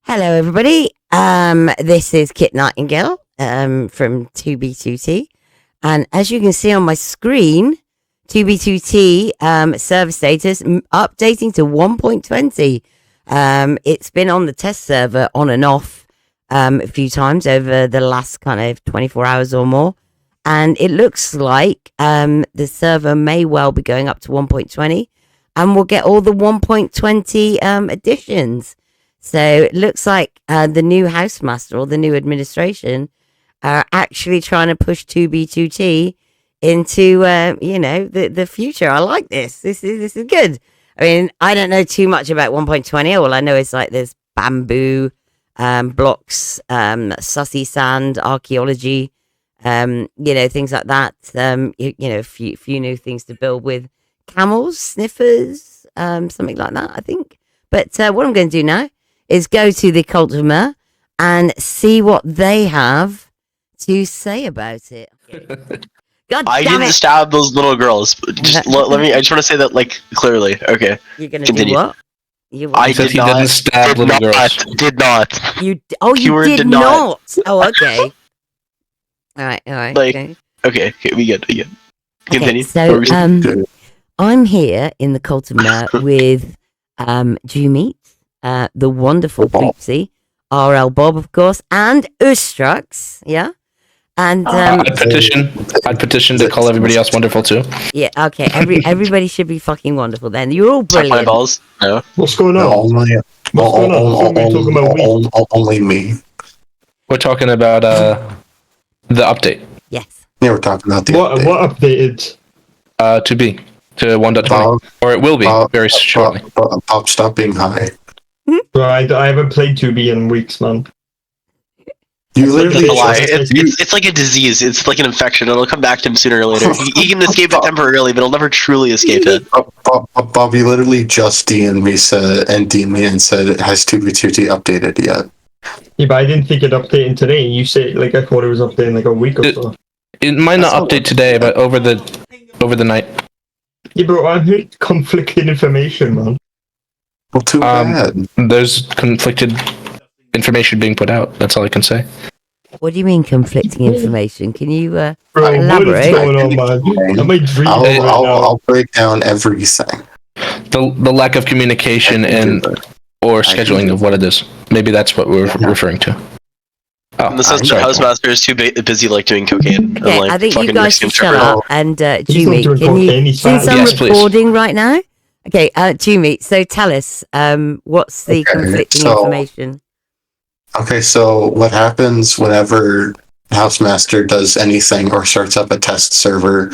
Hello, everybody. This is Kit Nightingale from 2B2T. And as you can see on my screen, 2B2T server status updating to 1.20. It's been on the test server on and off a few times over the last kind of 24 hours or more. And it looks like the server may well be going up to 1.20 and we'll get all the 1.20 additions. So it looks like the new housemaster or the new administration are actually trying to push 2B2T into, the future. I like this. This is good. I mean, I don't know too much about 1.20. All I know is like there's bamboo, blocks, sussy sand, archaeology, things like that. A few new things to build with camels, sniffers, something like that, I think. But what I'm going to do now is go to the customer and see what they have to say about it. God I damn didn't it. stab those little girls. Just let me. I just want to say that clearly. Okay. You're gonna Continue. do what? I Said did he not. didn't stab little girls. Did not. You Keyword did did not. not. Oh, okay. All right. Okay, we good. Continue. Okay, so I'm here in the Cultimer with Jewmeat, the wonderful Ploopsie, RLBob, of course, and Ustrux. Yeah. And I'd petition to call everybody else wonderful too. yeah, okay. Everybody should be fucking wonderful then. You're all Suck my brilliant. balls. No. What's going on? Only me. We're talking about the update. Yes. Yeah, we're talking about the What updated? To 1.20, or it will be very shortly. Bob, stop being high. Right, I haven't played 2B in weeks, man. You That's literally a lie. just, It's like a disease. It's like an infection. It'll come back to him sooner or later. He can escape it temporarily, but he'll never truly escape it. Bob, you literally just DM'd me and said, has 2B2T updated yet? Yeah, but I didn't think it updated today. You say I thought it was updating like a week or so. It might not update today, but over the night. Yeah, bro, I heard conflicting information, man. Well, too bad. There's conflicted information being put out. That's all I can say. What do you mean conflicting information? Can you Bro, what elaborate? is going on, man? Am I dreaming right now? I'll break down everything. The lack of communication or scheduling of what it is. Maybe that's what we're referring to. In the sense that Housemaster is too busy doing cocaine. Okay, and, I think you fucking guys should mixing shut Trevor. up. And He's not Jewmeat, doing can cocaine, you? he's Since fine. I'm Yes, please. recording right now, okay, Jewmeat. So tell us, what's the conflicting information? Okay, so what happens whenever Housemaster does anything or starts up a test server,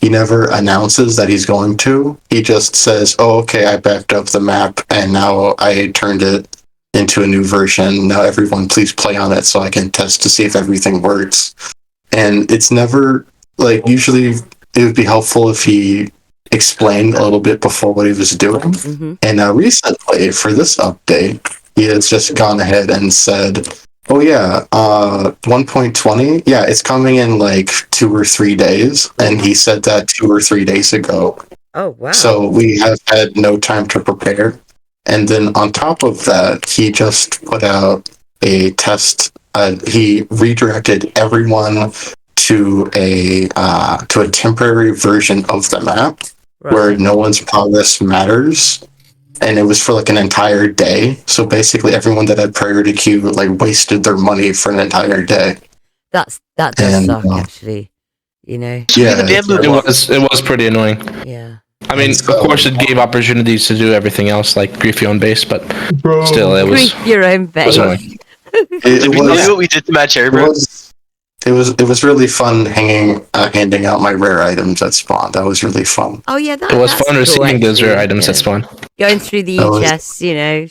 he never announces that he's going to. He just says, oh, okay, I backed up the map and now I turned it into a new version. Now everyone please play on it so I can test to see if everything works. And it's never, usually it would be helpful if he explained a little bit before what he was doing. Mm-hmm. And now recently, for this update, he has just gone ahead and said, oh yeah, 1.20, yeah, it's coming in 2 or 3 days. And he said that 2 or 3 days ago. Oh, wow. So we have had no time to prepare. And then on top of that, he just put out a test. He redirected everyone to a temporary version of the map where no one's progress matters. And it was for an entire day. So basically everyone that had priority queue wasted their money for an entire day. That does suck, actually. Yeah, It was pretty annoying. Yeah. I mean, of course, it gave opportunities to do everything else, like grief your own base, but Bro, still, it was. Grief your own base. annoying. Did we tell you what we did to Matt Cherry, bro? It was really fun handing out my rare items at spawn. That was really fun. Oh, yeah, It was that's fun cool, receiving those rare actually, items at spawn. Going through the chests,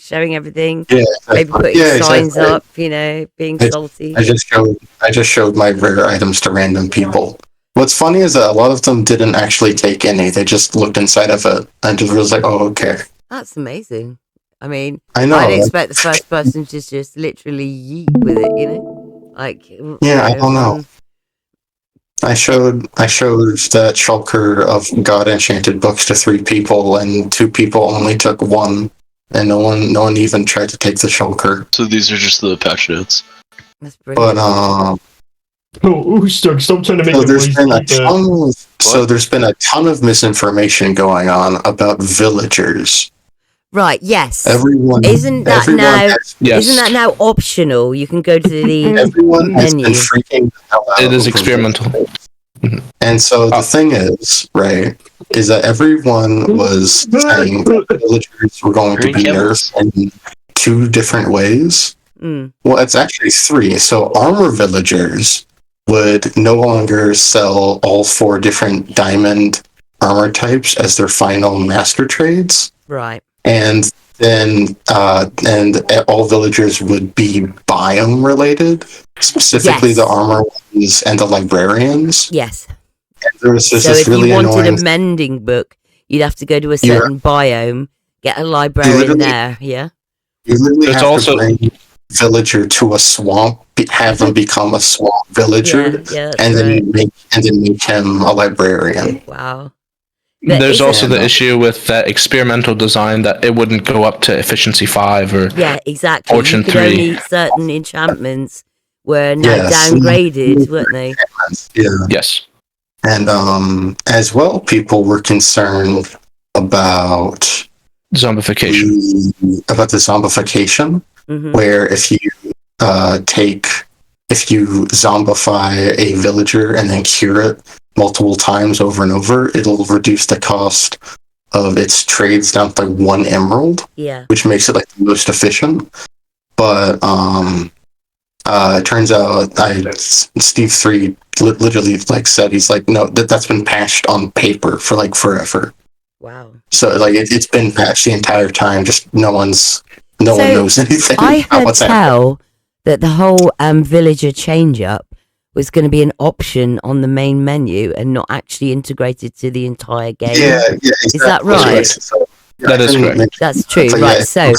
showing everything. Yeah, Maybe putting signs up, being salty. I just showed my rare items to random people. What's funny is that a lot of them didn't actually take any. They just looked inside of it and just was like, oh, okay. That's amazing. I mean, I know. I'd expect the first person to just literally yeet with it, Yeah, I don't know. I showed that shulker of God enchanted books to 3 people, and 2 people only took 1. and no one even tried to take the shulker. So these are just the patch notes. That's brilliant. But Ustrux, stop trying to make so a there's voice been a deeper. ton. So there's been a ton of misinformation going on about villagers. Right, yes. Everyone Isn't that everyone now- has- Yes. Isn't that now optional? You can go to the everyone has been menu. freaking the hell out. It is over experimental. villagers. And so the thing is, right, is that everyone was saying that villagers were going to Green be camels? nerfed in 2 different ways. Mm. Well, it's actually 3. So armor villagers would no longer sell all 4 different diamond armor types as their final master trades. Right. And then and all villagers would be biome related, specifically Yes. the armor ones and the librarians. Yes. There was just So this if really you wanted annoying. a mending book, you'd have to go to a Yeah. certain biome, get a librarian literally- there. Yeah. You literally There's have also- to bring villager to a swamp, have them become a swamp villager, Yeah. That's and right. then make him a librarian. Wow. But There's isn't- also the issue with that experimental design that it wouldn't go up to efficiency 5 or Yeah, exactly. Fortune You could 3. only certain enchantments were now Yes. downgraded, weren't they? Yeah. yes. And as well, people were concerned about Zombification. the zombification, Hmm. where if you zombify a villager and then cure it multiple times over and over, it'll reduce the cost of its trades down to like 1 emerald, Yeah. which makes it like the most efficient. But it turns out Steve 3 literally like said, he's like, no, that's been patched on paper for like forever. Wow. So like it's been patched the entire time, just no one knows anything I about heard what's happening. tell that the whole villager change up was going to be an option on the main menu and not actually integrated to the entire game. Yeah, exactly. Is that right? So, That is correct. That's true, So, right? yeah, So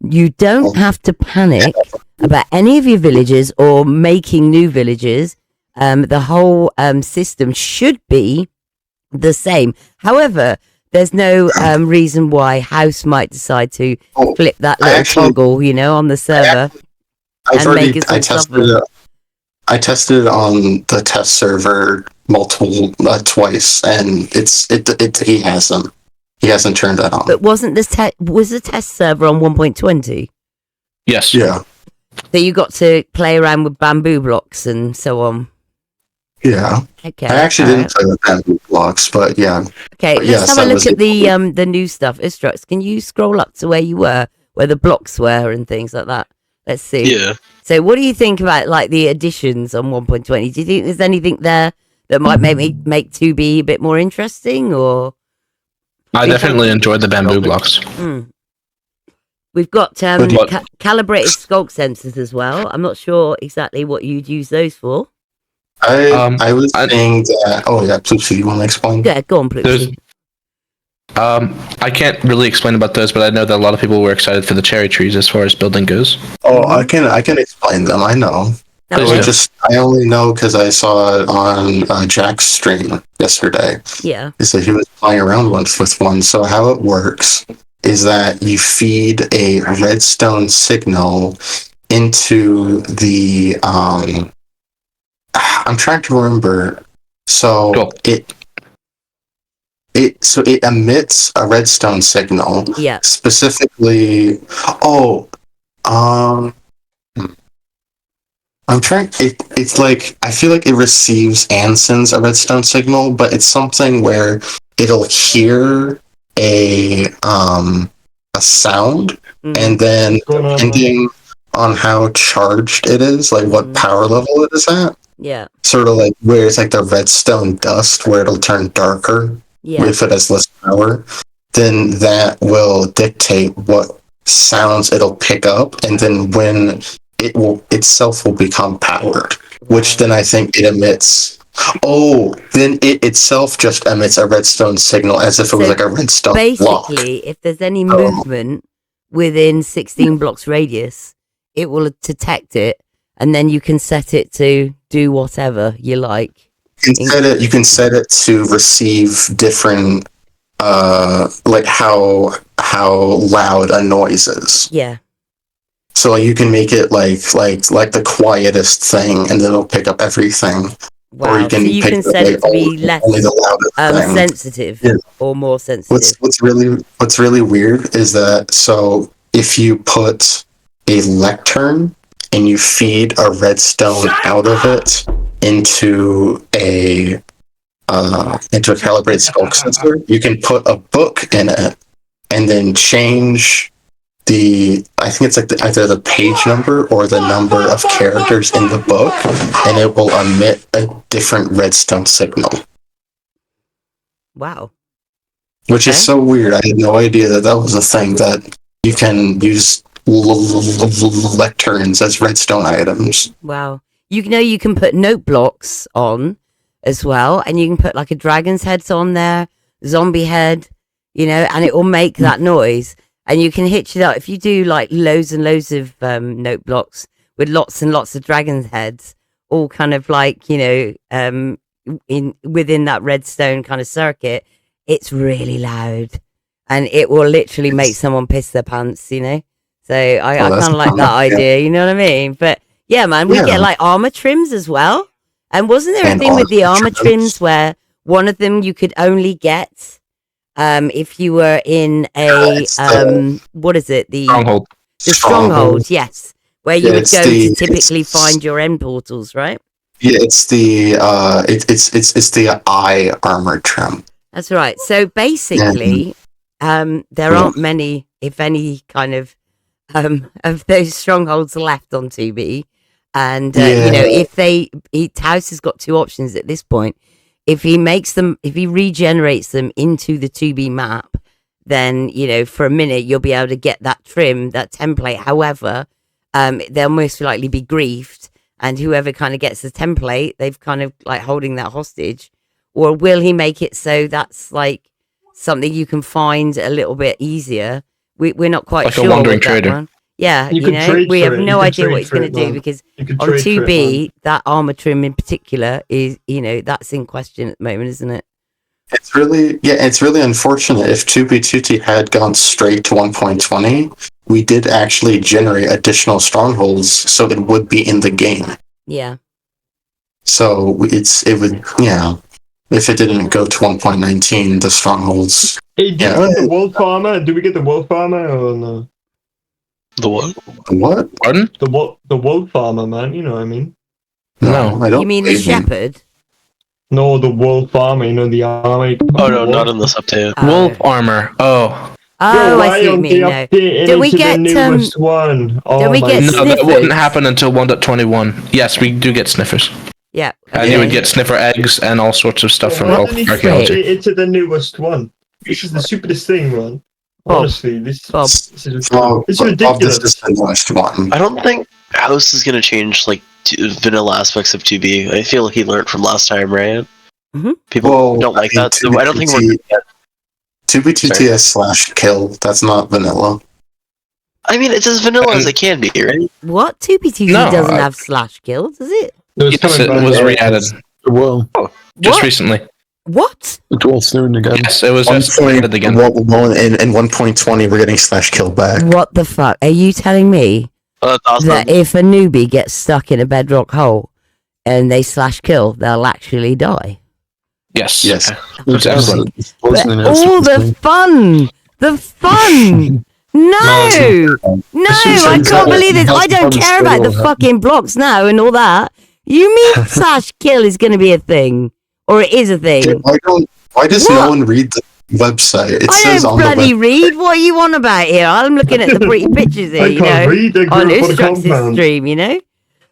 you don't have to panic about any of your villages or making new villages. The whole system should be the same. However, there's no reason why House might decide to Oh, flip that I little actually- toggle, on the server. I tested it on the test server twice, and he hasn't turned that on. But wasn't this was the test server on 1.20? Yes. Yeah, So you got to play around with bamboo blocks and so on. yeah. Okay. I actually all didn't play with bamboo blocks, but yeah. Okay, But let's yes, have a that look was at it. the new stuff. Ustrux, can you scroll up to where you were, where the blocks were and things like that? Let's see. Yeah. So what do you think about like the additions on 1.20? Do you think there's anything there that might make 2B a bit more interesting or I definitely enjoyed the bamboo blocks. We've got But- calibrated sculk sensors as well. I'm not sure exactly what you'd use those for. I was saying that. Oh yeah, Ploopsie, you want to explain? Yeah, go on, There's, please. I can't really explain about those, but I know that a lot of people were excited for the cherry trees as far as building goes. Oh, I can explain them. I know. Okay. I only know because I saw it on Jack's stream yesterday. Yeah. So he was playing around with one. So how it works is that you feed a redstone signal into the I'm trying to remember. So Cool. it emits a redstone signal. Yeah. Specifically, I'm trying. It's like I feel like it receives and sends a redstone signal, but it's something where it'll hear a sound, Mhm. and then What's going on, man? depending on how charged it is, like what power level it is at, Yeah. sort of like where it's like the redstone dust, where it'll turn darker Yeah. if it has less power, then that will dictate what sounds it'll pick up, and then when it will itself will become powered, which then I think it emits. Oh, then it itself just emits a redstone signal as if it was So like a redstone block. Basically, if there's any movement within 16 blocks radius, it will detect it, and then you can set it to do whatever you like. You can set it to receive different like how loud a noise is. Yeah. So like, you can make it like the quietest thing, and then it'll pick up everything. Wow. Or you can so you pick can up, set like, it to be less only the loudest thing. sensitive Yeah. or more sensitive. What's really weird is that, so if you put a lectern and you feed a redstone out of it into a calibrated skulk sensor, you can put a book in it and then change I think it's like either the page number or the number of characters in the book, and it will emit a different redstone signal. Wow. Which is so weird. I had no idea that was a thing, that you can use lecterns as redstone items. Wow. You can put note blocks on as well, and you can put like a dragon's head on there, zombie head, and it will make that noise. And you can hitch it up if you do like loads and loads of note blocks with lots and lots of dragon's heads, all kind of like within that redstone kind of circuit. It's really loud, and it will literally make someone piss their pants. So I kind of like that idea. You know what I mean? But yeah, man, we get like armor trims as well. And wasn't there a thing with the armor trims where one of them you could only get if you were in a what is it? The Stronghold. The stronghold, yes. Where you would go to typically find your end portals, right? Yeah, it's the it's the eye armor trim. That's right. So basically, there aren't many, if any, kind of those strongholds left on 2B. And if Taos has got two options at this point. If he regenerates them into the 2B map, then, for a minute, you'll be able to get that trim, that template. However, they'll most likely be griefed, and whoever kind of gets the template, they've kind of like holding that hostage. Or will he make it so that's like something you can find a little bit easier? We're not quite like sure. Like a wandering with that trader. one. Yeah, we have no idea what he's going to do, because on 2B, that armor trim in particular is, that's in question at the moment, isn't it? It's really unfortunate. If 2B2T had gone straight to 1.20, we did actually generate additional strongholds, so it would be in the game. Yeah. So it would, if it didn't go to 1.19, the strongholds. Hey, do we get the wolf armor? Do we get the wolf armor or no? The what? What? Pardon? The wolf armor, man. You know what I mean? No, I don't. You mean the shepherd? No, the wolf armor. The armor. Oh no, not in this update. Wolf armor. Oh. Oh, I see what you mean. No. Did we get newest one? Did we get No, that sniffers? wouldn't happen until 1.21. Yes, we do get sniffers. Yeah. And you would get sniffer eggs and all sorts of stuff from archaeology. Into the newest one. This is the stupidest thing, man. Bob. Honestly, this is ridiculous. It's Bob, ridiculous. this is the newest one. I don't think House is gonna change like vanilla aspects of 2B. I feel like he learned from last time, right? Mm-hmm. People don't like that, so I don't think we're gonna get 2B2T has /kill. That's not vanilla. I mean, it's as vanilla as it can be, right? What? 2B2T doesn't have /kill, does it? Yes, it was re-added. Well, just recently. What? it will soon again. Yes, it was just re-added again. In 1.20, we're getting /kill back. What the fuck? Are you telling me That's awesome. that if a newbie gets stuck in a bedrock hole and they /kill, they'll actually die? Yes. Yes. It's excellent. But all the fun! The fun! No! I can't believe this. I don't care about the fucking blocks now and all that. You mean /kill is going to be a thing? Or it is a thing? Why does no one read the website? It says don't on the bloody website. read. What are you on about here? I'm looking at the pretty pictures here, I can't read. I grew on up on a Ustrux's compound. stream,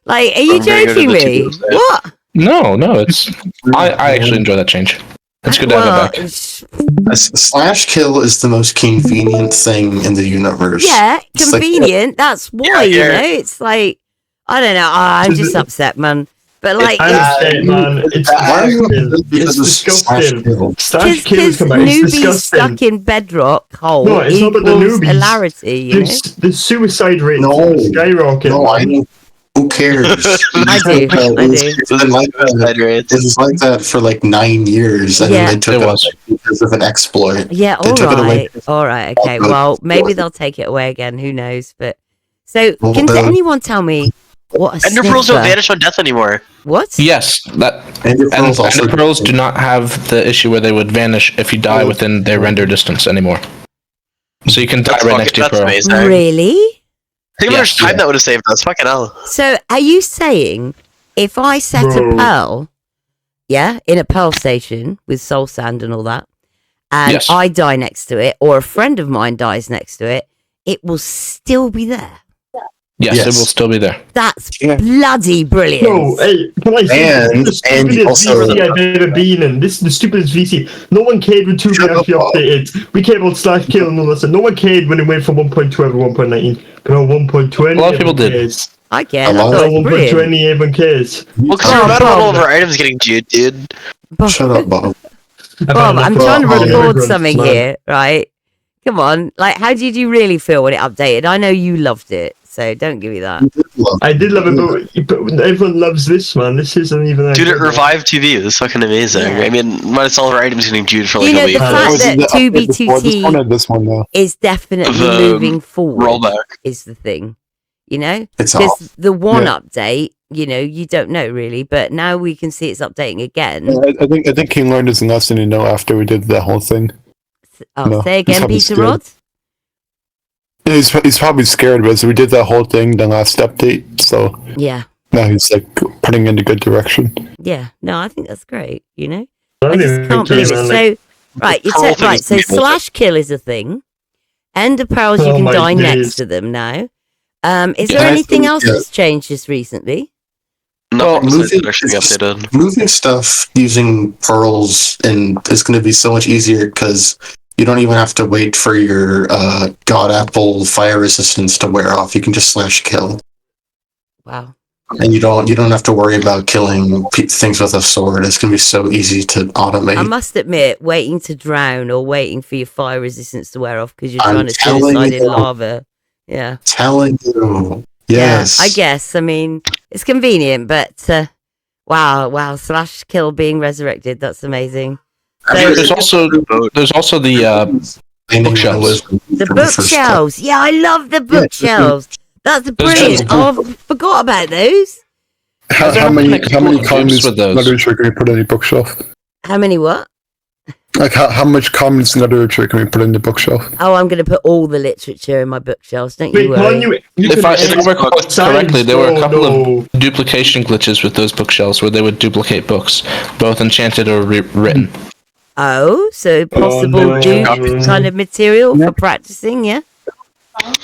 Like, are you I'm very good joking at the me? two websites. What? No, it's. I actually enjoy that change. It's good to have it back. /kill is the most convenient thing in the universe. Yeah, It's convenient. That's why, It's like, I don't know. I'm just upset, man. But like, I understand, man. It's disgusting. /kill is because newbies stuck in bedrock hole No, it's not about the equals newbies. hilarity, The suicide rate No. skyrocket. No, I don't. Who cares? I do. I do. It's been like that. It was like that for like 9 years, and Yeah. then they took it away because of an exploit. Yeah, They all took it away. right. All right. Okay. Well, Well, maybe they'll take it away again. Who knows? But so, Well, can then- anyone tell me what a Ender pearls don't sniffer? vanish on death anymore. What? Yes, Ender pearls also- Ender pearls do not have the issue where they would vanish if you die within their render distance anymore. So you can die right next to your That's pearl. amazing. Really? Think how much Yes. time that would have saved us. Fucking hell. So, are you saying if I set a Bro. pearl, yeah, in a pearl station with soul sand and all that, and Yes. I die next to it, or a friend of mine dies next to it, it will still be there? Yes, Yes. it will still be there. That's Yeah. bloody brilliant. No, hey, can I say And- this is the and stupidest also- VC I've ever been in. This is the stupidest VC. No one cared when 2 Shut actually up. updated. We cared about slash kill and all that stuff. No one cared when it went from 1.2 over 1.19. But on 1.20, A lot of people everyone did. cares. I get A it. I lot thought On it was brilliant. 1.20, everyone cares. Well, because Oh, we're about all Bob. of our items getting Jude, dude. Shut up, Bob. Bob, I'm trying to Bob, record immigrants, something man. here, right? Come on. Like, how did you really feel when it updated? I know you loved it, so don't give me that. I did love it, but everyone loves this, man. This isn't even that Dude, it good. revived 2B. It was fucking amazing. Yeah. I mean, might as well our items getting Jude for You like know, a the week. fact that This 2B2T one or this one though. is definitely The moving forward rollback. is the thing, you know? It's all. Because the one Yeah. update, you know, you don't know really, but now we can see it's updating again. I think he learned his lesson, after we did that whole thing. Oh, no, say he's again, probably PeterRod? He's probably scared, but we did that whole thing the last update, so Yeah. now he's like putting in a good direction. Yeah. No, I think that's great, you know? I I don't just even can't care, believe it. man. So, Like, right, you pearl said, thing right, is so beautiful. slash kill is a thing. Ender pearls, you Oh can my die days. next to them now. Is Yeah, there I anything think- else yeah. that's changed just recently? No, moving- it's actually updated. Moving stuff using pearls and is going to be so much easier because you don't even have to wait for your God Apple fire resistance to wear off. You can just slash kill, Wow. and you don't have to worry about killing things with a sword. It's going to be so easy to automate. I must admit, waiting to drown or waiting for your fire resistance to wear off because you're I'm trying to telling suicide in you. lava. Yeah. Telling you, yes. Yeah, I guess. I mean, it's convenient, but wow, slash kill being resurrected. That's amazing. There's also the bookshelves. The bookshelves. Yeah, I love the bookshelves. That's brilliant. Oh, I forgot about those. How many Groups comments with those. literature can we put in the bookshelf? How many what? Like how much comments literature can we put in the bookshelf? Oh, I'm going to put all the literature in my bookshelves. Don't wait, you can't worry. you? If I recall correctly, there were a couple no. of duplication glitches with those bookshelves where they would duplicate books, both enchanted or written. Oh, so possible no. dupe kind of material for Yep. practicing, yeah?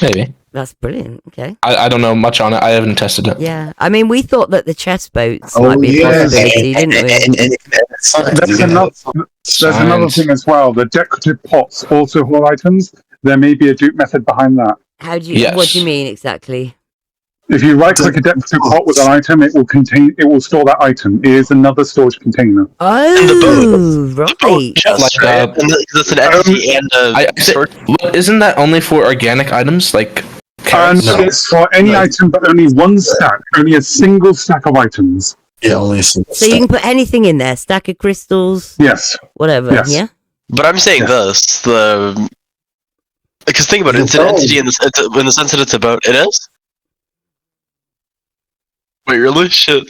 Maybe. That's brilliant. Okay. I don't know much on it. I haven't tested it. Yeah. I mean, we thought that the chess boats Oh, might be a yes. possibility, didn't we? There's another Science. thing as well. The decorative pots also hold items. There may be a dupe method behind that. How do you, Yes. what do you mean exactly? If you right click a decorative pot with an item, it will store that item. It is another storage container. Oh, right. Just, Like, right? And that's an NFT and a sword. Isn't that only for organic items like And carrots? it's for any No. item, but only one stack, only a single stack of items. Yeah, only a single So you step. can put anything in there, stack of crystals, Yes. whatever, Yes. yeah? But I'm saying this, because think about it, it's an entity in the sense that it's about. It is. Wait, really? Shit.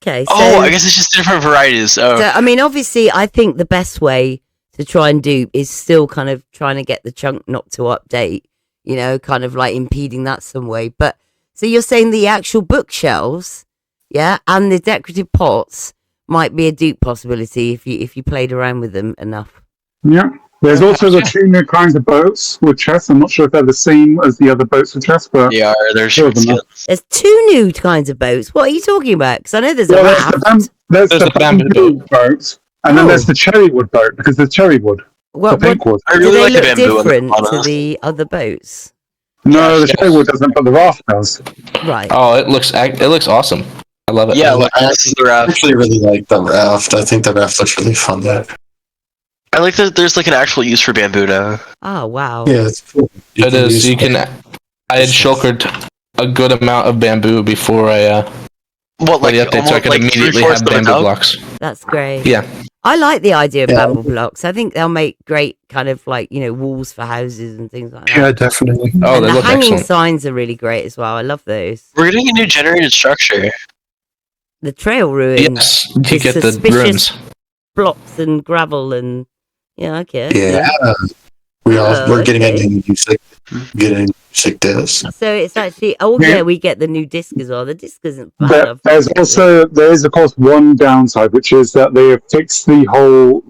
Okay, so, Oh, I guess it's just different varieties. Oh, so, I mean, obviously, I think the best way to try and dupe is still kind of trying to get the chunk not to update, you know, kind of like impeding that some way. But, so you're saying the actual bookshelves, yeah, and the decorative pots might be a dupe possibility if you played around with them enough. Yeah. There's also the two new kinds of boats with chests. I'm not sure if they're the same as the other boats with chests, but they are. They're Sure, short them skins. There's two new kinds of boats. What are you talking about? Because I know there's a well, raft. there's There's the the bamboo bamboo boat, and then Oh. there's the cherry wood boat because there's cherry wood. The What pink wood. I do really they like the look bamboo ones, different to honest. the other boats? No, the Yes. cherry wood doesn't, but the raft does. Right. Oh, it looks awesome. I love it. Yeah, look, this is the I raft. actually really like the raft. I think the raft looks really fun there. I like that there's like an actual use for bamboo now. Oh wow. Yeah, it's cool. It is. use- You can. I had shulkered a good amount of bamboo before I What, the like update, so I almost could like immediately 3/4 have of it bamboo out? blocks. That's great. Yeah. I like the idea of Yeah. bamboo blocks. I think they'll make great kind of like, walls for houses and things like that. Yeah, definitely. Oh, and they the look hanging excellent. signs are really great as well. I love those. We're getting a new generated structure. The trail ruins, Yes, you It's get the suspicious. ruins. blocks and gravel and okay. Yeah. We're getting a new music disc. So it's actually we get the new disc as well. The disc isn't bad. There is of course one downside, which is that they have fixed the whole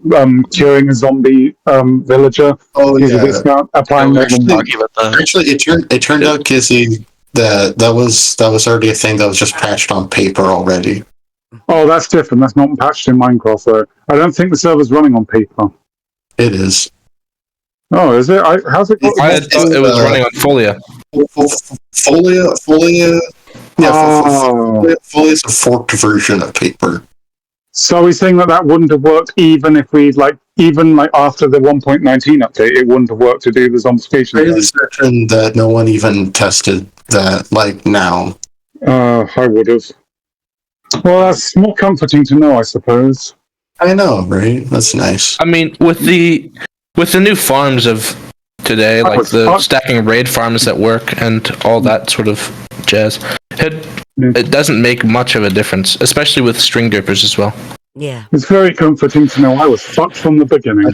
curing a zombie villager. Oh Using yeah. discount, applying more than one. Talking about that. Actually, it turned out, Kizzy, that was already a thing that was just patched on paper already. Oh, that's different. That's not patched in Minecraft, though. I don't think the server's running on paper. It is. Oh, is it? How's it got? I thought it was running on Folia. Folia. Yeah, Oh. Folia is a forked version of paper. So he's saying that wouldn't have worked even if we even after the 1.19 update, it wouldn't have worked to do the zombification. Fairly certain that no one even tested that now. I would have. Well, that's more comforting to know, I suppose. I know, right? That's nice. I mean, with the new farms of today, like the stacking raid farms that work and all that sort of jazz, it doesn't make much of a difference, especially with string grippers as well. Yeah. It's very comforting to know I was fucked from the beginning.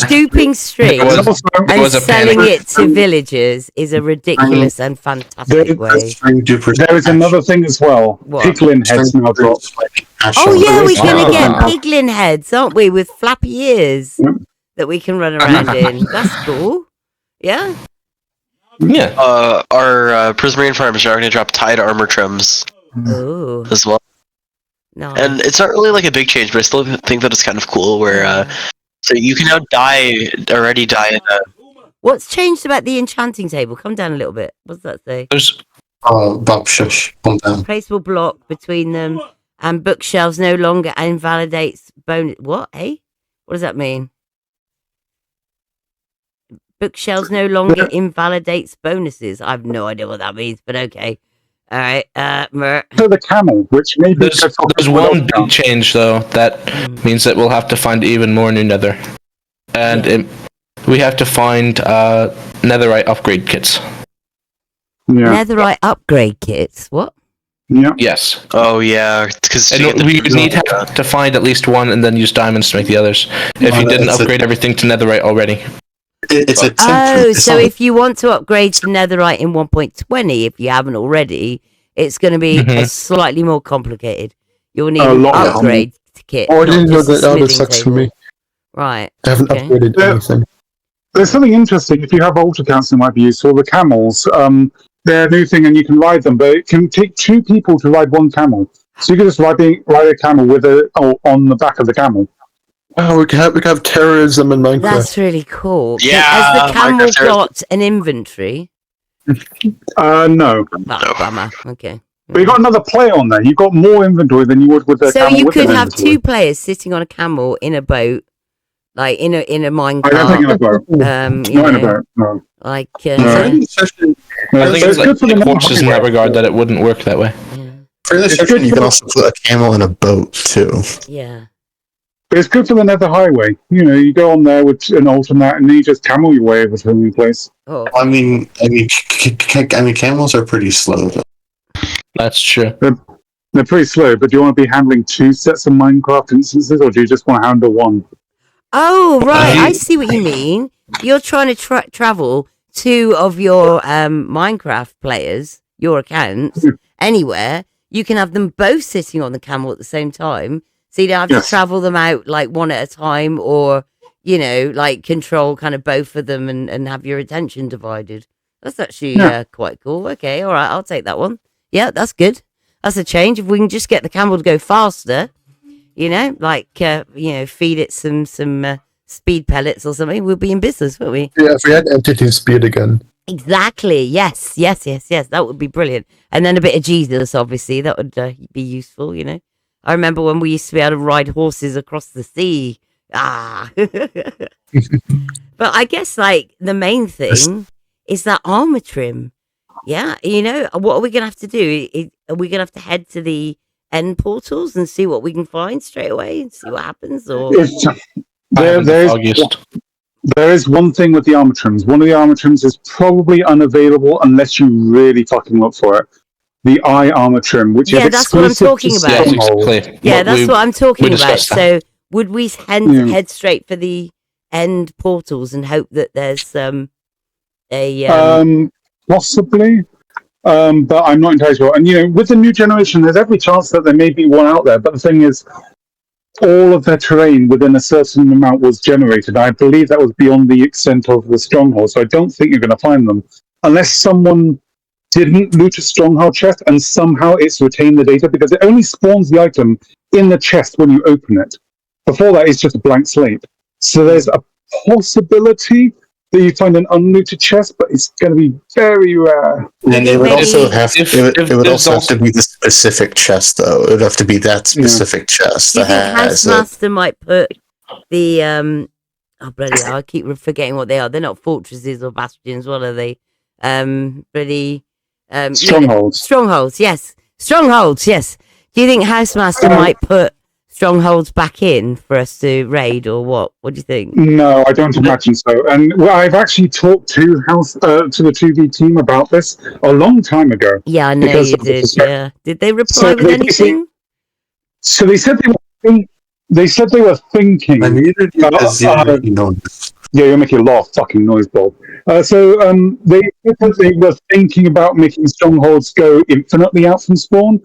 Duping string It was a selling panic. it to villagers is a ridiculous and fantastic way. There is another thing as well. What? Piglin heads now drop. Oh yeah, we're gonna get Yeah. piglin heads, aren't we, with flappy ears that we can run around in. That's cool. Yeah. Yeah. Our Prismarine farms are going to drop tied armor trims Oh. as well. No. And it's not really like a big change, but I still think that it's kind of cool where so you can now already die in a... What's changed about the enchanting table? Come down a little bit. What's that say? There's Bob, shush. Calm down. Placeable block between them and bookshelves no longer invalidates bonus. What? Hey? What does that mean? Bookshelves no longer invalidates bonuses. I have no idea what that means, but okay. All right. To the camel, which maybe there's one big change though that means that we'll have to find even more new nether, and we have to find netherite upgrade kits. Yeah. Netherite upgrade kits. What? Yeah. Yes. Oh yeah, because we need to find at least one and then use diamonds to make the others. If you didn't upgrade everything to netherite already. It's a template. Oh, so if you want to upgrade to netherite in 1.20, if you haven't already, it's going to be slightly more complicated. You'll need an upgrade kit. Oh, I didn't know not just that. a That smithing sucks for table. me. Right. I haven't upgraded anything. There's something interesting. If you have altar accounts that might be useful, the camels, they're a new thing and you can ride them, but it can take two people to ride one camel. So you can just ride a camel with on the back of the camel. Oh, we can have terrorism in Minecraft. That's really cool. Yeah, Has the camel Minecraft got an inventory? No. Oh, bummer. Okay. But you got another player on there. You've got more inventory than you would with a So camel. you with could an have inventory. two players sitting on a camel in a boat, like in a I don't think minecart. in a boat. You Not in a know, boat. No. like I think it's good for the like horses in that netherite. regard that it wouldn't work that way. Fairly certain you can also put a camel in a boat too. yeah. But it's good for the nether highway. You know, you go on there with an alternate and then you just camel your way over to a new place. Oh, I mean, camels are pretty slow. Though. That's true. They're pretty slow, but do you want to be handling two sets of Minecraft instances or do you just want to handle one? oh right. I see what you mean. You're trying to travel two of your Minecraft players, your accounts, anywhere. You can have them both sitting on the camel at the same time. So you don't have to travel them out like one at a time or, like control kind of both of them and have your attention divided. That's actually quite cool. Okay, all right, I'll take that one. Yeah, that's good. That's a change. If we can just get the camel to go faster, feed it some speed pellets or something, we'll be in business, won't we? Yeah, if we had entity speed again. Exactly. Yes. That would be brilliant. And then a bit of Jesus, obviously, that would be useful, I remember when we used to be able to ride horses across the sea. But I guess, the main thing is that armor trim. Yeah, what are we gonna have to do? Are we gonna have to head to the end portals and see what we can find straight away and see what happens? Or There is one thing with the armatrons. One of the armatrons is probably unavailable unless you really fucking look for it. The eye armatron, which is that's what I'm exclusive talking to about. Stronghold. Yeah, that's what I'm talking about. that. So would we head straight for the end portals and hope that there's possibly, but I'm not entirely sure. And with the new generation, there's every chance that there may be one out there. But the thing is, all of their terrain within a certain amount was generated. I believe that was beyond the extent of the stronghold, so I don't think you're going to find them unless someone didn't loot a stronghold chest and somehow it's retained the data, because it only spawns the item in the chest when you open it. Before that, it's just a blank slate. So there's a possibility that you find an unlooted chest, but it's going to be very rare. And it would also have to be the specific chest, though. It would have to be that specific chest. Do you think Housemaster might put the oh bloody hell, I keep forgetting what they are. They're not fortresses or bastions. What are they? Strongholds. Strongholds. Yes. Strongholds. Yes. Do you think Housemaster might put strongholds back in for us to raid, or what? What do you think? No, I don't imagine so. And I've actually talked to the 2B team about this a long time ago. Yeah, I know you did. Yeah, did they reply with anything? So they said they were thinking. I muted you because yeah, you're making a lot of fucking noise, Bob. They said they were thinking about making strongholds go infinitely out from spawn,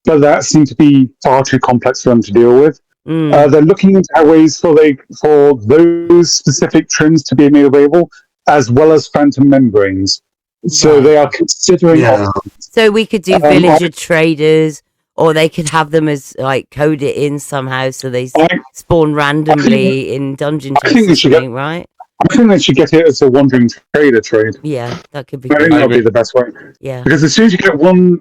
but that seemed to be far too complex for them to deal with. They're looking into ways for those specific trims to be made available, as well as phantom membranes. So they are considering. Yeah. So we could do villager traders, or they could have them as code it in somehow so they spawn randomly in dungeon chests, right? I think they should get it as a wandering trader trade. Yeah, that could be I good. think that would be the best way. Yeah. Because as soon as you get one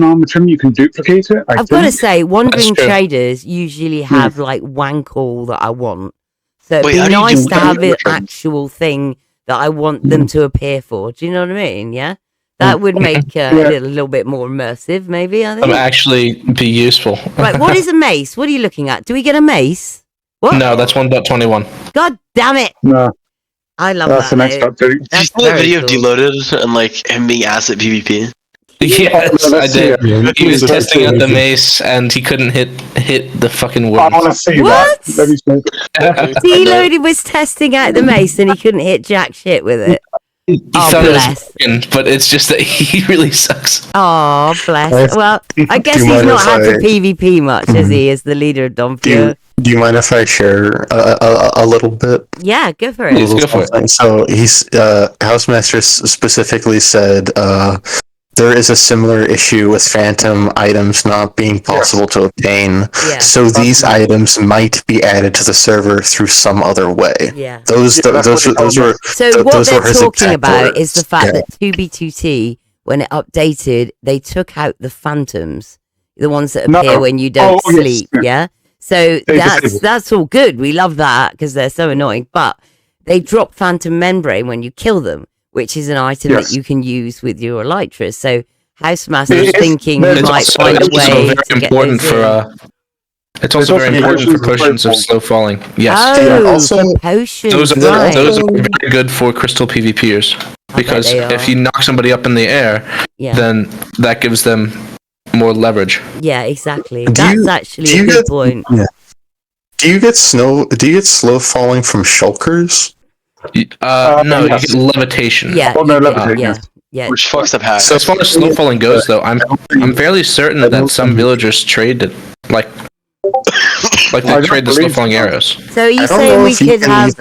armor trim, you can duplicate it. I've got to say, wandering traders usually have wank all that I want. So it'd be nice to have an actual thing that I want them to appear for. Do you know what I mean? Yeah? That would make it a little bit more immersive, maybe, I think. That would actually be useful. Right, what is a mace? What are you looking at? Do we get a mace? What? No, that's 1.21. God damn it! No. I love that's that. That's the next update. Did you see that video of Deloaded and him being asked at PvP? Yes, I did. He was testing out the mace and he couldn't hit the fucking words. I want to see what? that. Deloaded was testing out the mace and he couldn't hit jack shit with it. He thought it was broken, but it's just that he really sucks. Oh, bless. Well, I guess he's not had to PvP much, has he, as the leader of Donfio? Do you mind if I share a little bit? Yeah, go for it. Please go for it. So Housemaster specifically said there is a similar issue with phantom items not being possible to obtain. Yeah. So these items might be added to the server through some other way. Yeah. Those were. So what they're talking about is the fact that 2B2T, when it updated, they took out the phantoms, the ones that appear when you don't sleep. Yeah. So that's all good. We love that because they're so annoying. But they drop phantom membrane when you kill them, which is an item that you can use with your elytras. So Housemaster's thinking we might find a way to get those in. It's also very important for potions of slow falling. Yes. Oh, potions. Those are very good for crystal PvPers. Because if you knock somebody up in the air, then that gives them more leverage. Yeah, exactly. That's actually a good point. Yeah. Do you get slow falling from shulkers? No, you get levitation. Yeah. Oh, no, levitation. Yeah. Which fucks up hacks. So as far as slow falling goes, though, I'm fairly certain that some villagers trade it, like they trade the slow falling arrows. So are you saying we could have?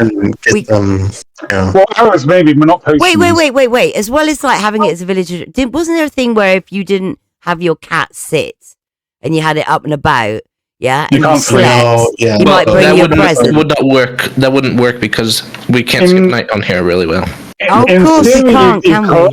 Well, arrows maybe, but not potions. Wait. As well as having it as a villager, wasn't there a thing where if you didn't have your cat sit and you had it up and about, and you slept, you might bring your present. That would not work. That wouldn't work because we can't skip night on here really well. Of course we can't, can we?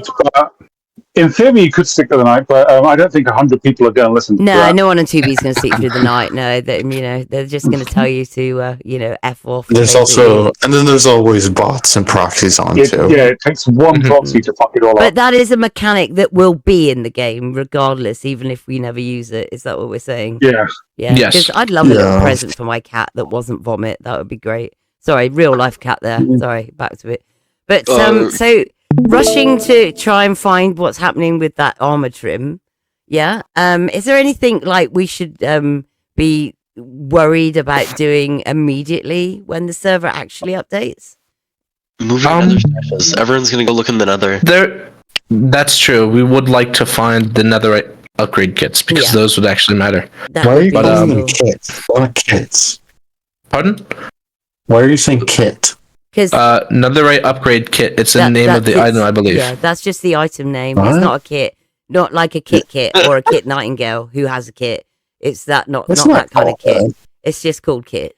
in theory, you could stick to the night, but I don't think 100 people are going to listen to No, that. no one on Tubi is going to sleep through the night. No, they're just going to tell you to, F off. There's basically. also, and then there's always bots and proxies on too. Yeah, it takes one proxy to fuck it all But up. that is a mechanic that will be in the game regardless, even if we never use it. Is that what we're saying? Yeah. Yeah. Yes. Because I'd love a little Yeah. present for my cat that wasn't vomit. That would be great. Sorry, real life cat there. Sorry, back to it. But so rushing to try and find what's happening with that armor trim. Yeah. Is there anything like we should be worried about doing immediately when the server actually updates? Moving nether stashes. Everyone's gonna go look in the nether. That's true. We would like to find the netherite upgrade kits because those would actually matter. That Why are would you be calling them useful. kits? Not kits. Pardon? Why are you saying kit? Because Netherite upgrade kit. It's the name of the item, I believe. Yeah, that's just the item name. It's What? not a kit. Not like a kit or a Kit Nightingale who has a kit. It's that not It's not not that kind of called kit. that. It's just called kit.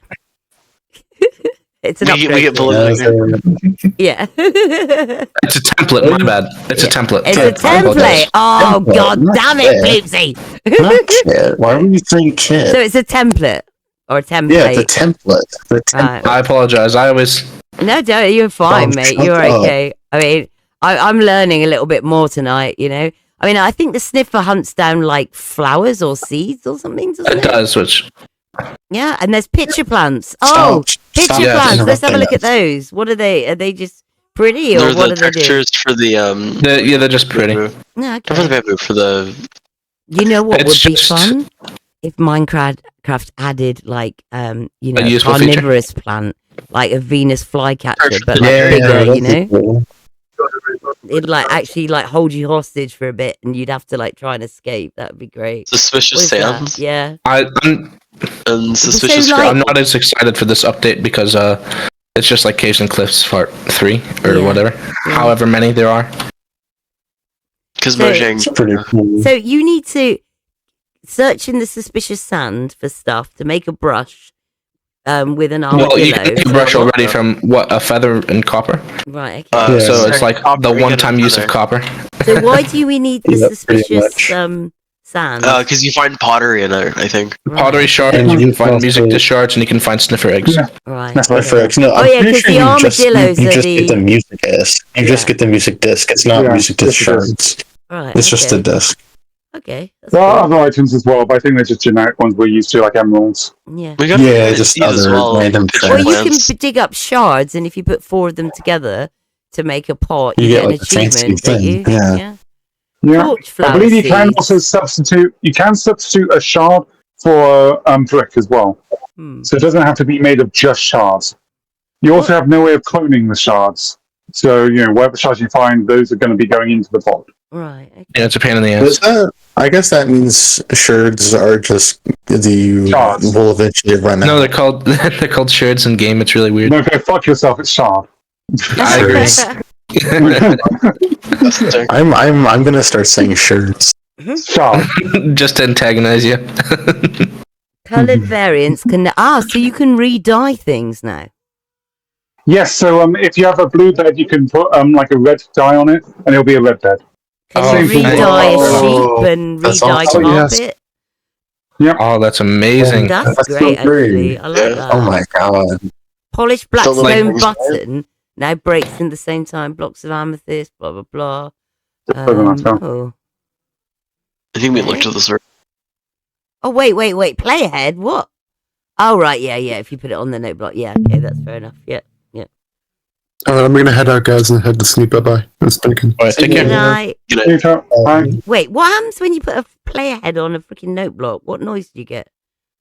It's an We upgrade get kit. bullied. Yeah. It's a template. My bad. It's a template. It's a I apologize. template. Oh Template, god not damn it, kit. Ploopsie. Not kit. Why were you saying kit? So it's a template or a template. Yeah, the template. The template. Right. I apologize. I always. No, don't. You're fine, Oh, mate. shut You're up. okay. I mean, I'm learning a little bit more tonight. I mean, I think the sniffer hunts down like flowers or seeds or something. Doesn't It it? does, which. Yeah, and there's pitcher plants. Oh, pitcher Stop plants. Let's have a interrupting look at us. those. What are they? Are they just pretty, or They're what the do they do? textures for the They're just pretty. No, Not for the okay. bamboo, for the You know what It's would be just- fun if Minecraft added like A useful carnivorous plant, like a Venus flycatcher, but like Yeah, bigger. that'd be cool. It'd like actually like hold you hostage for a bit, and you'd have to like try and escape. That would be great. suspicious What is that? sands Yeah. I'm and suspicious like- gravel. I'm not as excited for this update because it's just like Caves and Cliffs Part 3 or Yeah. whatever. However many there are. Because So- Mojang. It's pretty cool. So you need to search in the suspicious sand for stuff to make a brush with an armadillo. Well, you can make a brush already from a feather and copper. Right. Okay. Yeah. So it's like the Very good one-time use of feather. copper. So why do we need the Yeah, pretty suspicious much. sand? Because you find pottery in it, I think. Right. Pottery shards, And you you can find also- music dischards, and you can find sniffer eggs. Yeah. Right. That's my okay. first. No, Oh, I'm yeah, pretty 'cause sure the you armadillos are just the- get the music disc. You just Yeah. get the music disc. It's not Yeah, music disc yes, it is. shards. Right. It's just the okay. disc. Okay. That's There are cool. other items as well, but I think they're just generic ones we're used to, like emeralds. Yeah. We got Yeah, just as other well. random pitcher Well, you plants. can dig up shards, and if you put 4 of them together to make a pot, you You get get, an like, a fancy achievement, don't you? thing, yeah. Yeah. Torch I flower believe you can seeds. also substitute. You can substitute a shard for brick as well, Hmm. so it doesn't have to be made of just shards. You also have no way of cloning the shards, so whatever shards you find, those are going to be going into the pot. Right. Okay. Yeah, it's a pain in the Does ass. that, I guess that means shards are just the Shards. will eventually run No, out. they're called they're called shards in game. It's really weird. No, go fuck yourself. It's shard. I agree. I'm gonna start saying shards. Shard. Just to antagonize you. Colored variants can so you can re-dye things now. Yes. So if you have a blue bed, you can put like a red dye on it, and it'll be a red bed. Can Oh, you re-dye a oh, sheep and that's re-dye awesome. carpet? Yes. Oh, that's amazing. That's That's so great, great. actually. I like Yeah. that. Oh my god. Polished So, like, blackstone button now breaks in the same time. Blocks of amethyst, blah blah blah. Put them on top. Oh. I think we looked at this. Oh wait. Play ahead. What? Oh right, yeah. If you put it on the note block, yeah. Okay, that's fair enough. Yeah. Alright, I'm gonna head out, guys, and head to sleep. Bye-bye. It's been good. Alright, take Good care. night. Bye. Wait, what happens when you put a play ahead on a freaking note block? What noise do you get?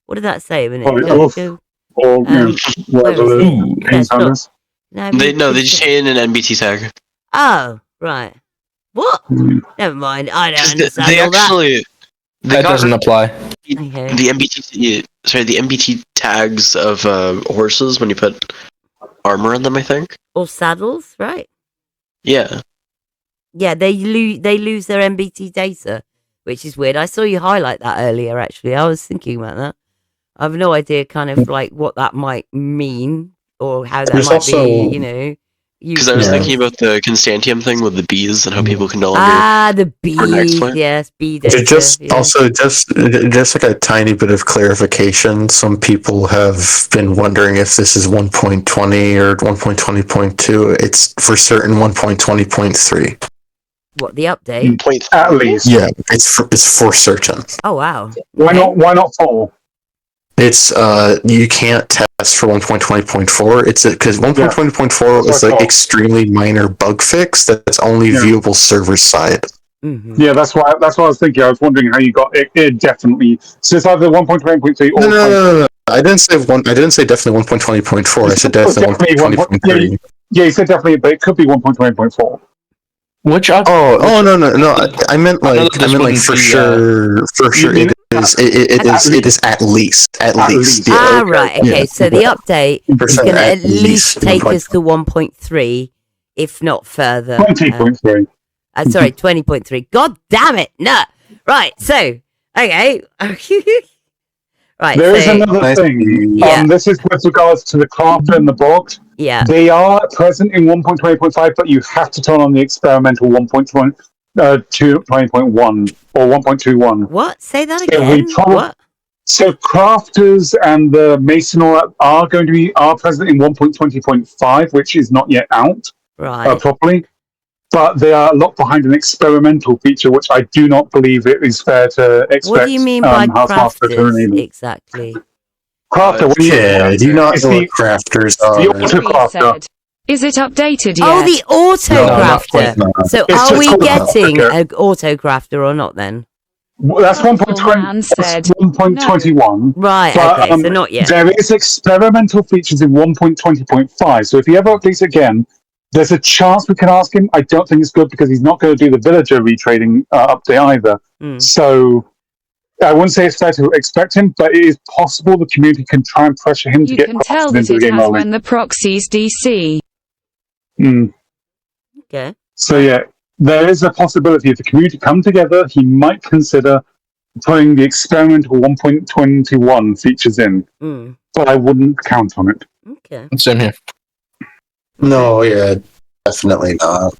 What did that say a minute? Oh, Go, oof. go. Or where whatever is the it? pain Yeah, sound is. No, They just chain an NBT tag. Oh, right. What? Mm. Never mind. I don't 'Cause understand they all that. actually they That got doesn't apply. Okay. the MBT tags of horses when you put armor on them. I think. Or saddles, right? Yeah. Yeah, they lose their MBT data, which is weird. I saw you highlight that earlier. Actually, I was thinking about that. I have no idea, kind of like what that might mean or how that There's might also- be, Because I was thinking about the Constantium thing with the bees and how people can no longer. the bees. Yes, bee data. Just like a tiny bit of clarification. Some people have been wondering if this is 1.20 or 1.20.2. It's for certain 1.20.3. What, the update? At least. Yeah, it's for certain. Oh wow. Why not 4? It's you can't test for 1.20.4. It's because 1.20.4 is like extremely minor bug fix that's only viewable server side. Mm-hmm. Yeah, that's what I was thinking. I was wondering how you got it. It definitely. So it's either 1.20.3 or. No. I didn't say definitely 1.20.4. I said definitely 1.20.3. Yeah, you said definitely, but it could be 1.20.4. Which no. I meant like for sure. It is at least. Yeah, right. Okay, so the update is going to at least take us to 1.3, if not further. 20.3. Sorry, 20.3. God damn it! No. Right. So, okay. Right. There is another thing. This is with regards to the crafter and the bog. Yeah. They are present in 1.20.5, but you have to turn on the experimental 1.20.1 or 1.21. What? Say that again. What? So crafters and the mason are present in 1.20.5, which is not yet out properly. But they are locked behind an experimental feature, which I do not believe it is fair to expect. What do you mean by crafters exactly? Crafter, do you not know what crafters are? The auto crafter. Is it updated yet? Oh, the auto crafter. So It's are we just getting an auto crafter or not then? That's 1.21. Right, but, okay, so not yet. There is experimental features in 1.20.5. So if he ever updates again, there's a chance we can ask him. I don't think it's good because he's not going to do the villager retrading update either. So I wouldn't say it's fair to expect him, but it is possible the community can try and pressure him to get You can tell into that the it game has early. when the proxies DC. Okay. So yeah, there is a possibility if the community come together, he might consider putting the experimental 1.21 features in. But I wouldn't count on it. Okay. Same here. No, yeah, definitely not.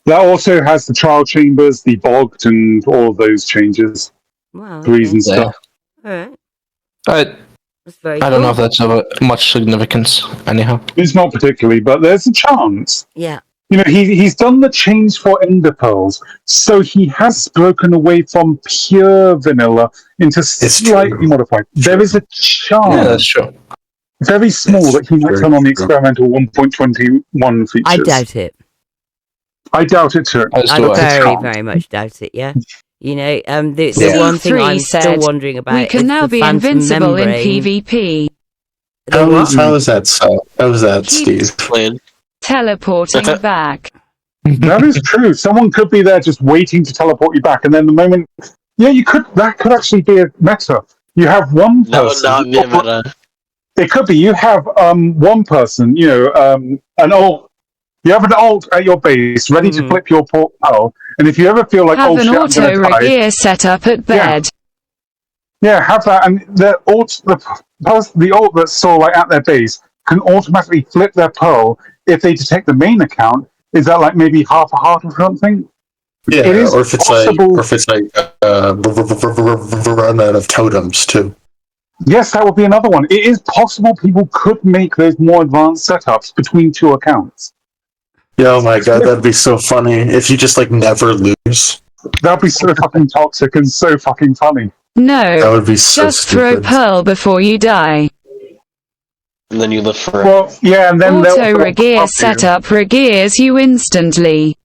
That also has the trial chambers, the bogged, and all of those changes. Wow. Threes and stuff. Alright. That's very I don't know if that's of much significance, anyhow. It's not particularly, but there's a chance. Yeah. You know, he's done the change for ender pearls, so he has broken away from pure vanilla into slightly modified. There is a chance. Yeah, that's true. Very small that he might turn on the experimental 1.21 features. I doubt it. I doubt it too. I very much doubt it, yeah. You know, the one thing I'm still wondering about we can now be invincible in PvP. How is that so? How is that, Steve? Teleporting back. That is true. Someone could be there just waiting to teleport you back, and then the moment... Yeah, that could actually be a meta. You have one person... No, not be a meta. It could be. You have one person, you know, an ult. You have an ult at your base, ready to flip your portal, and if you ever feel like, have an auto gear set up at bed. Yeah, have that, and the ult that's still like at their base can automatically flip their pearl if they detect the main account. Is that like maybe half a heart or something? Yeah, or if it's like run out of totems too. Yes, that would be another one. It is possible people could make those more advanced setups between two accounts. Yeah, oh my god, that'd be so funny if you just like never lose. That'd be so fucking toxic and so fucking funny. No, that would be so just stupid. throw pearl before you die. And then you live forever. Well, yeah, and then auto regear setup regears you instantly.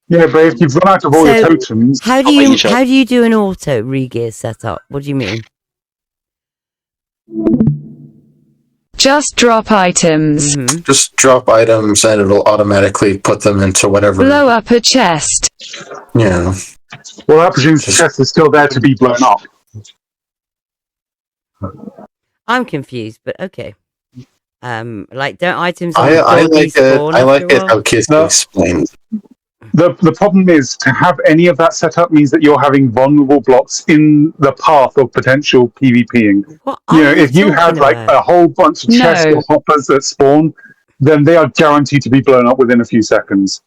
Yeah, but if you've run out of all your totems, how do you do an auto regear setup? What do you mean? Just drop items. Just drop items and it'll automatically put them into whatever. Blow up a chest. Yeah. Well, that presumes the chest is still there to be blown up. I'm confused, but okay. Like, don't items? I like it how Kizzy explained. The problem is to have any of that set up means that you're having vulnerable blocks in the path of potential PvPing. What You are know, if you talking had like about? a whole bunch of chests No. or hoppers that spawn, then they are guaranteed to be blown up within a few seconds.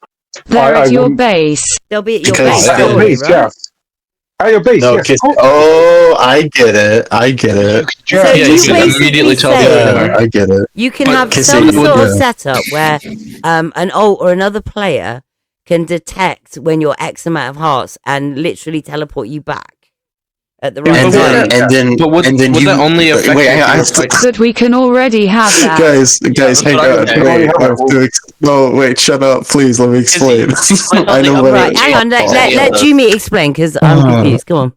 They're at your wouldn't- base. They'll be at your Because- base, At your surely, base, right? yes. At your base, No, yes. kids. Oh, I get it. I get it. So Yeah, you you can basically immediately tell saying them. Yeah, I get it. you can But have Kizzy, some sort of yeah. setup where an alt or another player can detect when you're X amount of hearts and literally teleport you back at the right And time. then But would you that only affect wait, you if I you have to, were, But we can already have that. guys, that's hang what I on. was saying. Wait, I have to no, wait, shut up, please. Let me explain. I know what Right, hang on. Let Jewmeat explain because I'm confused. Come on.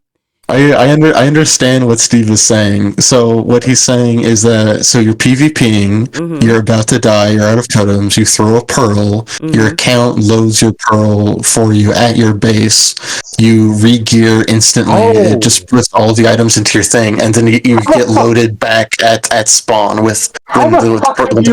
I understand what Steve is saying. So what he's saying is that you're PvPing, Mhm. you're about to die, you're out of totems, you throw a pearl, your account loads your pearl for you at your base, you re-gear instantly, it just puts all the items into your thing, and then you get loaded back at spawn with when the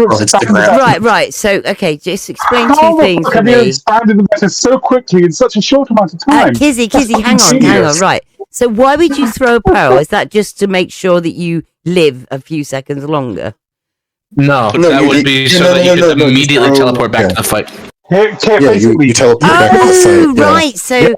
pearl hits the ground. Right. So, okay, just explain How two the things fuck for have you me. expanded the meta so quickly in such a short amount of time? Kizzy, hang on. genius. Right. So, why would you throw a pearl? Is that just to make sure that you live a few seconds longer? no, that would be so that you could immediately teleport back to the fight. You teleport back to the Oh, fight. Yeah. right. So,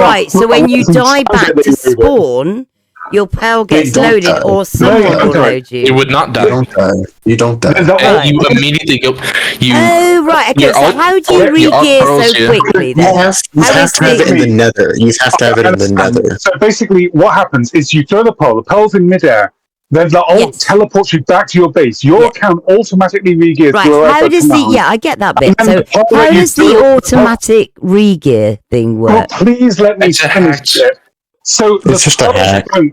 right. So, when you die back to spawn, your pearl gets don't loaded, die. or someone will load You you. would not You die. don't die. You don't die. Right. You immediately go. Oh, right. Okay. your So, alt- how do you your alt re-gear pearls so you. quickly You then? have to have it in the nether. You have to have it in the nether. So basically, what happens is you throw the pearl's in midair, then the ult Yes. teleports you back to your base. Your Yeah. account automatically re-gears Right. to How does the? Yeah, I get that bit. And So, then the pearl how that you does throw- the automatic re-gear thing Oh, work? please let me It's a finish hack. it. So It's just a pearl is hack. thrown-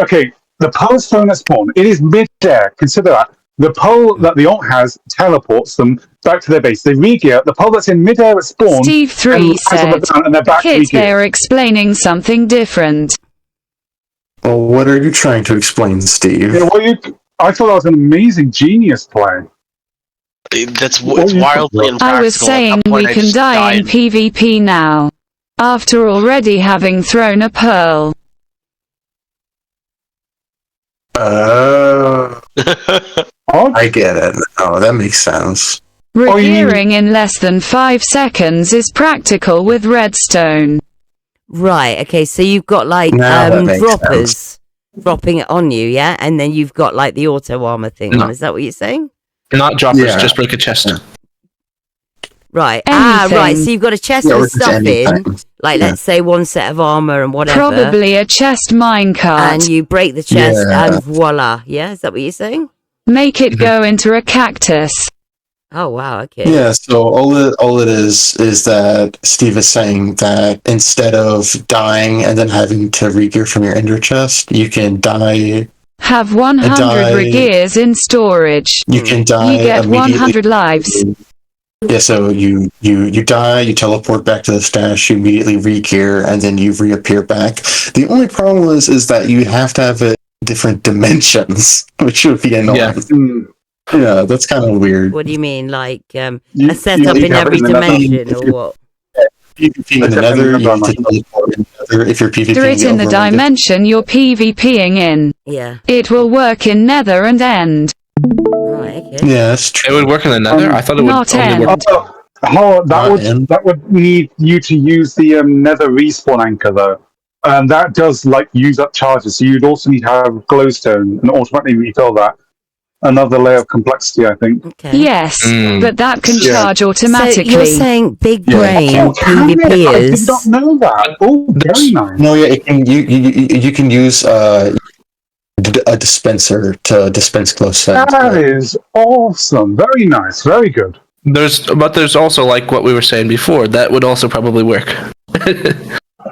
Okay, the pearl's thrown at spawn. It is mid-air. Consider that. The pearl that the ult has teleports them back to their base. They re-gear. The pearl that's in mid-air at spawn. Steve 3 and lands on the said, ground and they're back Kit, re-geared. they're explaining something different. Well, what are you trying to explain, Steve? Yeah, I thought that was an amazing genius play. It's What you- wildly impractical. I was At saying that point, we I can just die in died. PvP now. After already having thrown a pearl. I get it. Oh, that makes sense. you mean- Regearing in less than 5 seconds is practical with redstone. Right. Okay. So you've got like Now that makes droppers dropping it on you, yeah, and then you've got like the auto armor thing No. on. Is that what you're saying? Not droppers, Yeah. just break a chest. Yeah. Right. Anything. Right. So you've got a chest Yeah, or with just stuff in, anything. like Yeah. let's say one set of armor and whatever. Probably a chest minecart. And you break the chest Yeah. and voila. Yeah. Is that what you're saying? Make it go into a cactus. Oh wow. Okay. Yeah, so all it is that Steve is saying that instead of dying and then having to re-gear from your ender chest, you can die. Have 100 die- regears in storage. You can die You get immediately. 100 lives. Yeah, so you die, you teleport back to the stash, you immediately re-gear, and then you reappear back. The only problem is that you have to have it in different dimensions, which would be annoying. Yeah. Mm. Yeah, that's kind of weird. What do you mean? Like a You setup need in to have it every in the nether. dimension, or what? PvP in the nether, you need to teleport in the nether if you're PvPing Do it in the over dimension you're PvPing in. Yeah. It will work in Nether and End. Right. Okay. Yeah, that's true. It would work in the nether? I thought it would Not only end. work. That would need you to use the nether respawn anchor though. And that does like use up charges, so you'd also need to have glowstone and automatically refill that. Another layer of complexity, I think. Okay. Yes, but that can Yeah. charge So automatically. you're saying big Yeah. brain Oh, can it? I did PvPers. not know that. Oh, very nice. No, yeah, it can, you can use a dispenser to dispense glowstone. That is awesome. Very nice. Very good. There's also like what we were saying before, that would also probably work.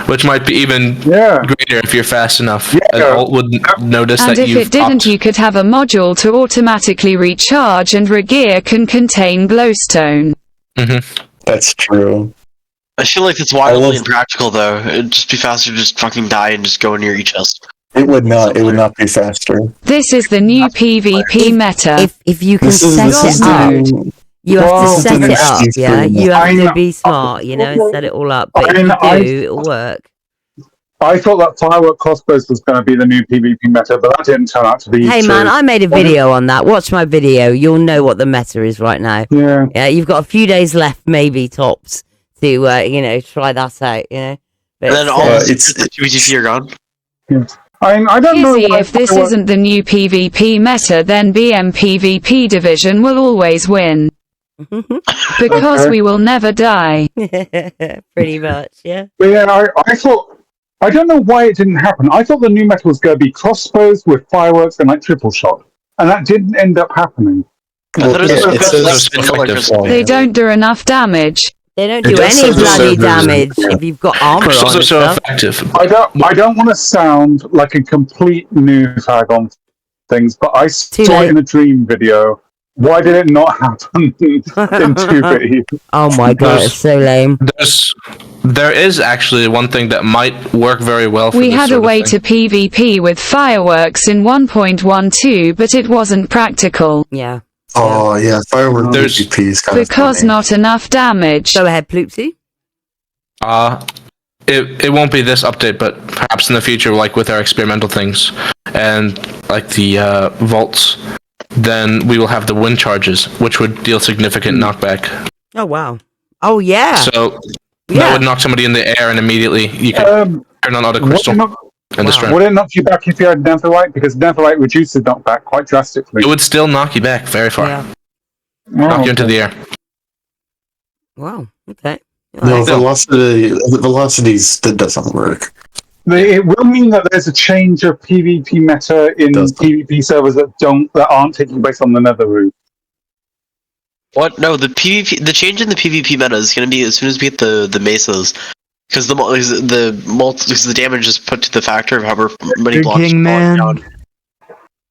Which might be even Yeah. greater if you're fast enough. Yeah. And alt would notice And that if you've it didn't, popped. you could have a module to automatically recharge, and regear can contain glowstone. That's true. I feel like it's wildly impractical though. It'd just be faster to just fucking die and just go near each chest. It would not be faster. This is the new PvP meta. If you can This is set it up, You have Well, to set it up, yeah. You have to I'm- be smart, you know, and set it all up. But I if mean, you do, it'll work. I thought that firework crossbows was going to be the new PvP meta, but that didn't turn out to be Hey true. man, I made a video on that. Watch my video. You'll know what the meta is right now. Yeah. Yeah, you've got a few days left, maybe tops, to you know, try that out. You know, but And then all uh, the it's- PvP are gone. I don't know Kizzy, why if this firework- isn't the new PvP meta, then BM PvP division will always win. Because Okay. we will never die. pretty much, yeah. But yeah, I thought, I don't know why it didn't happen. I thought the new meta was going to be crossbows with fireworks and like triple shot, and that didn't end up happening. I thought it was it says less it's vanilla effective. crystal. They don't do enough damage. They don't It do does any say the bloody servers- damage yeah. if you've got armor Crystals on are and so stuff. effective. I don't want to sound like a complete noob on things, but I saw late. it in a dream video. Why did it not happen in 2B? Oh my god, it's so lame. There is actually one thing that might work very well for We this had a sort of way thing. to PvP with fireworks in 1.12, but it wasn't practical. Yeah. Oh yeah, firework There's- PvP is kind Because of not enough damage. Go ahead, Ploopsie. It won't be this update, but perhaps in the future, like with our experimental things and like the vaults, then we will have the wind charges, which would deal significant knockback. Oh wow. Oh yeah. So that yeah. would knock somebody in the air, and immediately you can turn on auto crystal and destroy. Would it knock you back if you had Netherite? Because Netherite reduces knockback quite drastically. It would still knock you back very far, Yeah. knock you into the air. Wow. Okay. No, velocities that doesn't work. It will mean that there's a change of PvP meta in Does. PvP servers that aren't taking place on the Nether route. What? No, the change in the PvP meta is going to be as soon as we get the mesas, because the damage is put to the factor of however many Good blocks king, you man. down.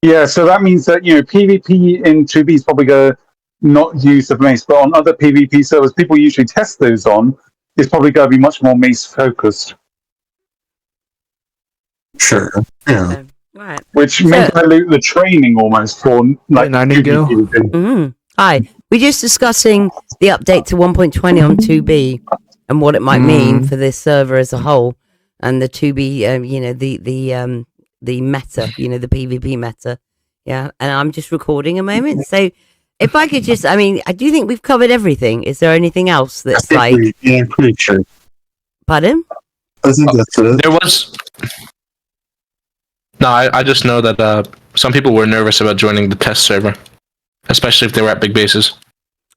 Yeah, so that means that PvP in 2B is probably going to not use the mace, but on other PvP servers, people usually test those on. It's probably going to be much more mace focused, Sure. Yeah. Right. which may dilute the training almost for like Nightingale. 2B PvP. Mm. Hi. We're just discussing the update to 1.20 on 2B and what it might mean for this server as a whole, and the 2B, the meta, the PvP meta. Yeah, and I'm just recording a moment. So if I could just, I do you think we've covered everything? Is there anything else that's like? Yeah, I'm pretty sure. Pardon? I think that's it. There was. No, I just know that some people were nervous about joining the test server, especially if they were at big bases.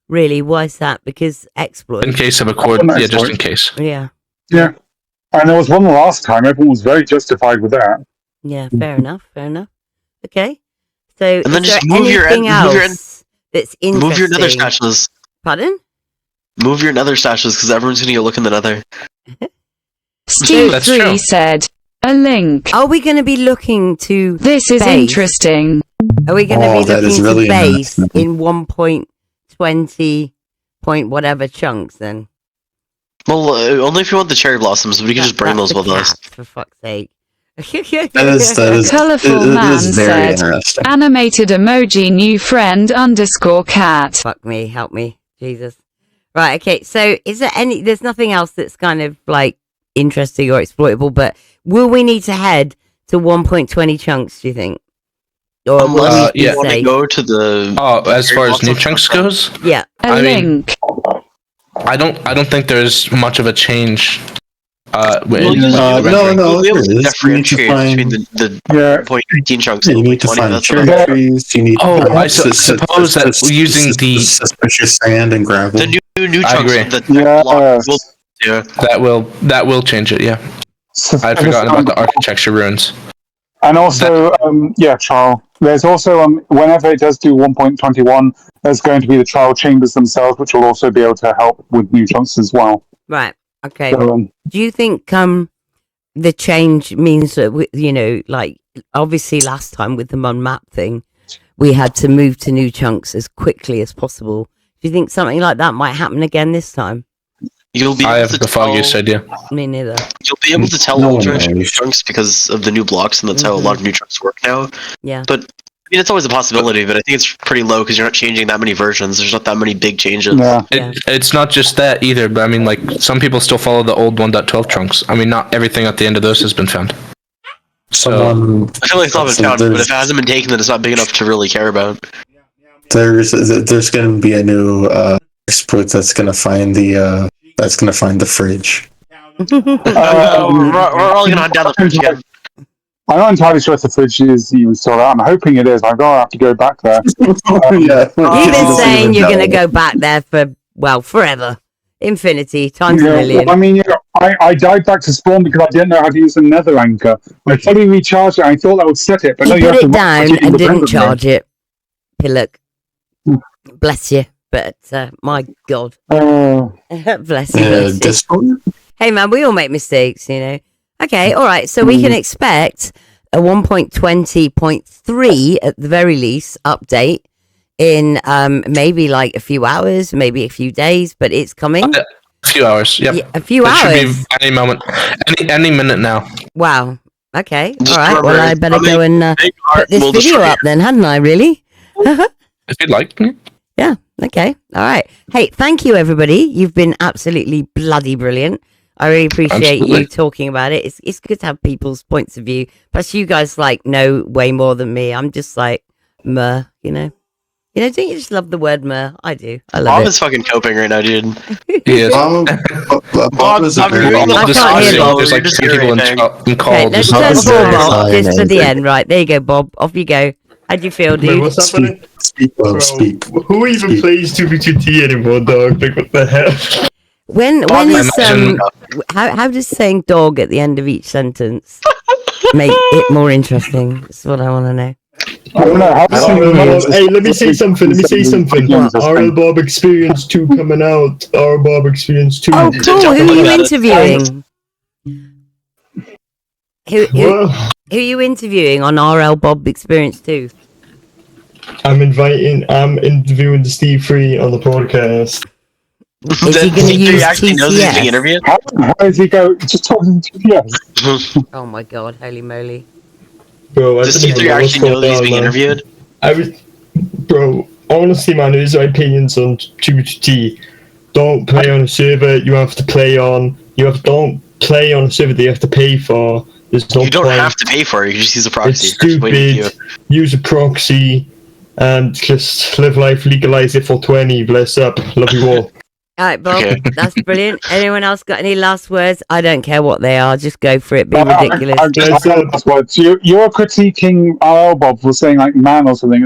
Really? Why is that? Because exploit. In case of a cord, Oh, yeah, just in exploit. case. Yeah. Yeah, and there was one last time. Everyone was very justified with that. Yeah. Fair enough. Fair enough. Okay. So And then is there just move your anything move your else that's interesting? Move your nether stashes. Pardon? Move your nether stashes, because everyone's going to go look in the nether. That's true. Steve3 said, a link. Are we going to be looking to This is base? interesting. Are we going to Oh, be that is looking really to base interesting. in 1.20 point whatever chunks then? Well, only if you want the cherry blossoms, but we can just bring That's those the with us. cat, for fuck's sake. That is Colourful it man is very said, interesting. animated emoji new friend _cat. Fuck me, help me, Jesus. Right, okay, so is there there's nothing else that's kind of like interesting or exploitable, but will we need to head to 1.20 chunks, do you think? Or will Unless we you yeah. want to say, go to the... As far as new chunks goes, yeah, A I mean- link. I don't think there's much of a change. We'll use no, we'll be able to it is. You need to differentiate find- between the Yeah. 0.19 chunks You and need to 0.20. find That's cherry about it. trees. You need I suppose that using the suspicious sand and gravel. The new I chunks agree. that Yes. block will... Yeah. that will change it. Yeah, I'd forgotten about the architecture ruins. And also, Charles, there's also, whenever it does do 1.21, there's going to be the trial chambers themselves, which will also be able to help with new chunks as well. right, okay. So, Do you think the change means that like obviously last time with the Mon map thing, we had to move to new chunks as quickly as possible. Do you think something like that might happen again this time? You'll be I able have to the foggiest tell, idea. Me neither. You'll be able to tell No ultra way. new chunks because of the new blocks, and that's how a lot of new chunks work now. Yeah. But mean, it's always a possibility, but I think it's pretty low because you're not changing that many versions. There's not that many big changes. Yeah. It's not just that either, but I mean, like, some people still follow the old 1.12 trunks. I mean, not everything at the end of those has been found. Someone. I feel like it's not been found, but if it hasn't been taken, then it's not big enough to really care about. There's going to be a new exploit that's going to find the fridge. We're all gonna hunt down the fridge again. I'm not entirely sure if the fridge is even still there. I'm hoping it is. I'm going to have to go back there. Yeah. You've been saying you're going to go back there for, well, forever. Infinity, times a million. I mean, I died back to spawn because I didn't know how to use the nether anchor. I fully recharged it. I thought that would set it, but You no, you put have to it down recharge and didn't independently. charge it. Pillock. Bless you. But, my God. Bless you. Yeah, Bless you. Discord? Hey man, we all make mistakes, you know. Okay, all right. So we can expect a 1.20.3 at the very least update in maybe like a few hours, maybe a few days, but it's coming. A few hours. Yep. Yeah, a few It should hours. be any moment, any minute now. Wow. Okay. Just All right. remember, Well, I better coming, go and big put art this will video destroy up then, hadn't I? Really? If you'd like. Yeah. Okay. All right. Hey, thank you, everybody. You've been absolutely bloody brilliant. I really appreciate you Absolutely. talking about it. It's good to have people's points of view. Plus, you guys like know way more than me. I'm just like meh, you know. You know, don't you just love the word meh? I do. I love Bob it. is fucking coping right now, dude. He is. Bob is a Bob, very you're the I Just can't hear audio, Bob. there's like You're just 10 people in irritating. call. Okay, let's Just turn Bob's Bob very off fine, just for the amazing. end. Right, there you go, Bob. Off you go. How'd you feel, Wait, dude? what's happening? Speak, Bob, Bro, speak. who even Speak. plays 2v2T anymore, dog? Like, what the hell? When Bob, is imagine- how does saying dog at the end of each sentence make it more interesting? That's what I want to know. I don't know. How does Hey, let me say something. What? RLBob Experience 2 coming out. RLBob Experience 2. Oh, cool. Who are you Look at it. interviewing? Who Well, are you interviewing on RLBob Experience 2? I'm interviewing the Steve Free on the podcast. Is he going to use actually knows he's being TCS? interviewed? How does he go? Just talking to TPS. Oh my god, holy moly. Bro, I Does don't C3 even know what's actually know going that he's on, being man. interviewed? Bro, honestly, man, here's my opinions on 2v2T. Don't play on a server you have to play on. Don't play on a server that you have to pay for. There's no You don't point. have to pay for it. You can just use a proxy. It's Just wait for stupid. Use a proxy and just live life, legalize it for 20. Bless up. Love you all. Alright, Bob, Okay. that's brilliant. Anyone else got any last words? I don't care what they are, just go for it. Be ridiculous. I'm just last words. You're critiquing RLBob for saying like man or something.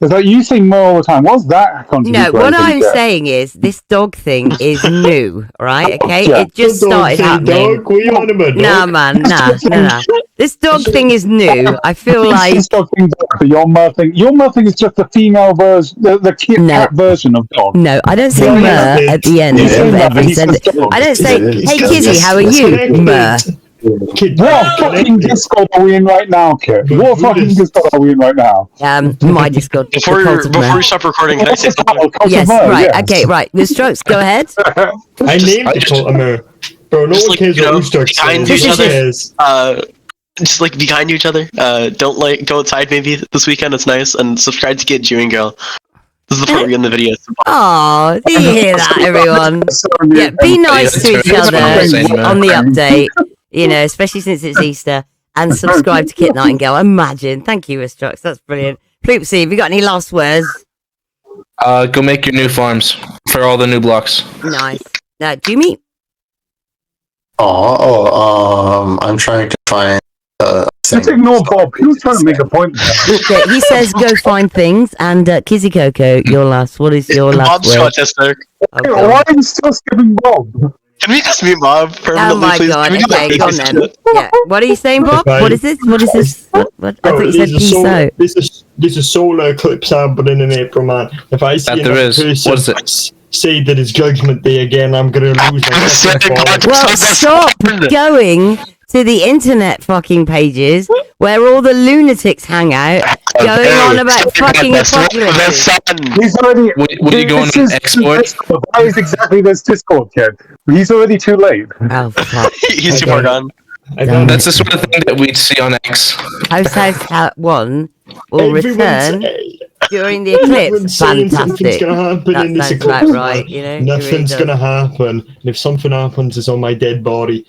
It's like you say more all the time. What's that contribution? No, what I'm saying is this dog thing is new, right? Okay, Yeah. it just Don't started say happening. dog. What are you on about, Nah, dog? man, nah. This dog thing is new. I feel like This dog thing's for your thing. Your thing is just the female version, the cute No. cat version of dog. no. I don't say Yeah, mer yeah, at the end You of say that, every he says sentence. dog. I don't say, It's "Hey, good. Kizzy, Yes, how are yes, you?" Connected. Mer. Kid, What fucking Discord are we in right now, kid? What fucking Discord are we in right now? My Discord. the Before cult of before Mer. we stop recording, can I say something? Yes, right. Okay, right. The Strokes, go ahead. I named it Ultimate. Bro, no Just one like, cares you what know, Ustrux behind says. each No one other. cares. Just like be kind to each other. Don't go outside maybe this weekend. It's nice, and subscribe to Get Jewing Girl. This is the part we get in the video. Oh, do you hear that, everyone? Yeah, be nice to each other on the update, you know, especially since it's Easter, and subscribe to Kit Nightingale. Imagine. Thank you, Ustrux. That's brilliant. Ploopsie, have you got any last words? Go make your new farms for all the new blocks. Nice. Jewmeat? I'm trying to find. Just ignore Bob. He was trying to make a point. Okay, he says go find things, and Kizzycocoa, your last. What is your last Bob's word? autistic. Oh, Hey, God. why are you still skipping Bob? Can we just mute Bob Oh permanently, my please? god, Can we do okay, that? go on then. Yeah. What are you saying, Bob? Bye. What is this? What is this? What? I thought you said peace out. There's a solar eclipse happening in April, man. If I see That there another is. person What is it? say that it's Judgment Day again, I'm gonna lose my fucking phone. Well, stop going to the internet fucking pages where all the lunatics hang out, going on about fucking apocalypse. He's already. What are you going this on is export? Discord. Why is exactly this Discord, kid? He's already too late. Oh fuck. He's too far gone. I don't That's the sort of thing that we'd see on X. House 1 will return during the Everyone's eclipse. saying something's Fantastic. gonna happen That in this sounds eclipse. about right, you know. it really Nothing's does. gonna happen. And if something happens, it's on my dead body.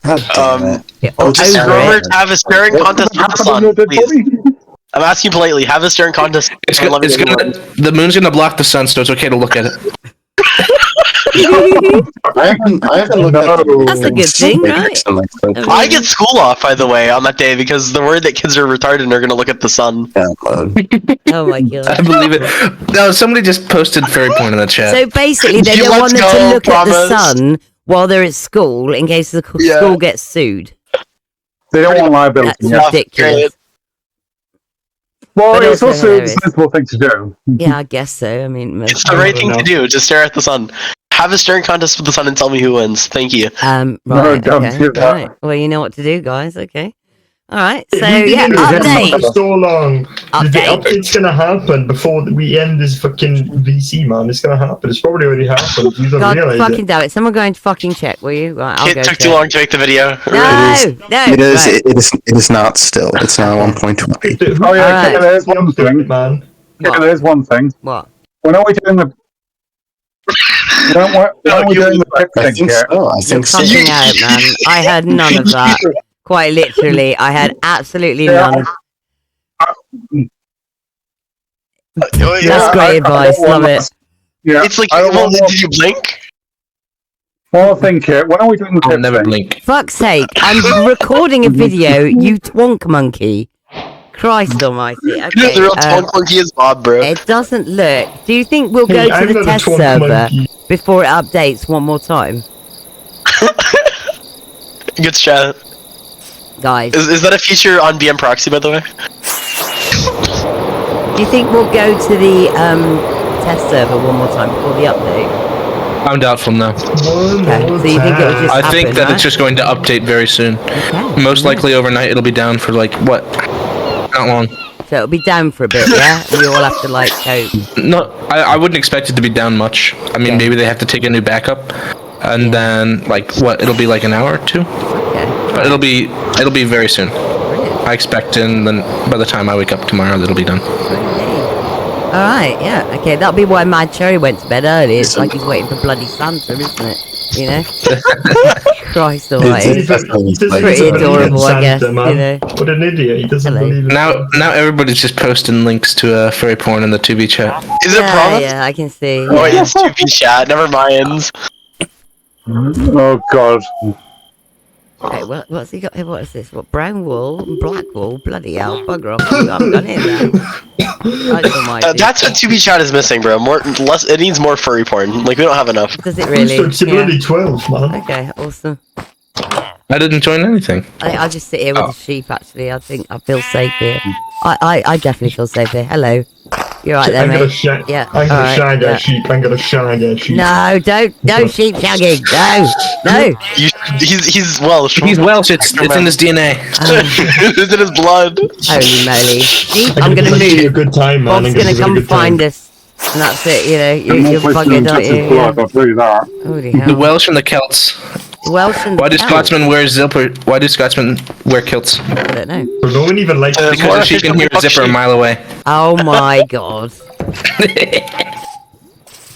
God damn it. Yeah, Oh, or just over Robert, it. have a staring contest with the sun, please. I'm asking you politely. Have a staring contest. It's and gonna, let me it's know gonna, the moon's gonna block the sun, so it's okay to look at it. I haven't looked at the That's a good thing, right? I get school off, by the way, on that day because the word that kids are retarded and are going to look at the sun. Oh my I god. believe it. No, somebody just posted fairy point in the chat. So basically, they don't want Let's them to go, look at the promise. sun while they're at school in case the school gets sued. They don't want liability. That's Yeah. ridiculous. Well, But it's also also a hilarious. sensible thing to do. Yeah, I guess so. I mean, It's the right thing to do. Just stare at the sun. Have a staring contest with the sun and tell me who wins. Thank you. No, right, don't okay, do that. right. Well, you know what to do, guys. Okay. All right. So We've been yeah, in this update. for so long. The Update. update's gonna happen before we end this fucking VC, man. It's gonna happen. It's probably already happened. You don't God realize fucking it. damn it! Someone going to fucking check, will you? Right, I'll It go took check. too long to make the video. No, It is. Right. It is not still. It's not 1.20. Oh yeah, Alright. okay, there's one thing. man. Okay, there's one thing. What? When are we doing the? When are we doing the pip I thing think here? so. I You're think so. fucking out, man. I had none of that. Quite literally, I had absolutely none. That's great advice. Love it. Yeah, It's like, I don't well, want more- did you blink? one more thing here. When are we doing the I'll pip never thing? blink. Fuck's sake! I'm recording a video. You twonk monkey. Christ Almighty. The Okay. real twonk monkey is Bob, bro. It doesn't look. Do you think we'll go Hey, to I'm the not a test twonk server monkey. before it updates one more time, Good chat. guys? Is that a feature on BM Proxy, by the way? Do you think we'll go to the test server one more time before the update? I'm doubtful now. Okay. So you think it would just I happen, think that right? it's just going to update very soon. Okay. Most likely overnight it'll be down for like what? Not long. So it'll be down for a bit, yeah? And we all have to like cope. No, I wouldn't expect it to be down much. I mean, Okay. maybe they have to take a new backup, and then like what? It'll be like an hour or two. Okay. But it'll be very soon. Brilliant. I expect, and then by the time I wake up tomorrow, that'll be done. Alright, yeah. Okay, that'll be why Mad Cherry went to bed early. It's like he's waiting for bloody Santa, isn't it? You know? Christ almighty. Pretty adorable, I guess. You know? What an idiot. He doesn't Hello. believe it. Now everybody's just posting links to fairy porn in the 2B chat. Is it Yeah, promise? yeah, I can see. Oh, yeah. it's 2P chat. Never mind. Oh god. Okay, what's he got here? What is this? What, brown wool and black wool? Bloody hell, bugger off. You haven't done it now. Christ almighty. That's what 2P chat is missing, bro. Less. It needs more furry porn. Like, we don't have enough. Does it really? It's bloody 12, man. Okay, awesome. I didn't join anything. I think I'll just sit here with the sheep, actually. I think I feel safe here. I definitely feel safe here. Hello. You're right there, I'm gonna mate. Yeah, I'm gonna alright, shag yeah. a sheep. I'm gonna shag a sheep. No, no sheep shagging. No. He's Welsh. He's Welsh. It's in his DNA. It's in his blood. Holy moly. Sheep, I'm I'm gonna give you a move. good time, man. Bob's I'm gonna give you a come good find time. us. And that's it, you know. I'm You're not wasting buggered, aren't Texas you? blood, Yeah. I'll tell you that. Holy The hell. Welsh and the Celts. Welsh and Why do Celts? Scotsmen wear zipper? Why do Scotsmen wear kilts? I don't know. But no one even likes Because she can hear a zipper a mile away. Oh my god.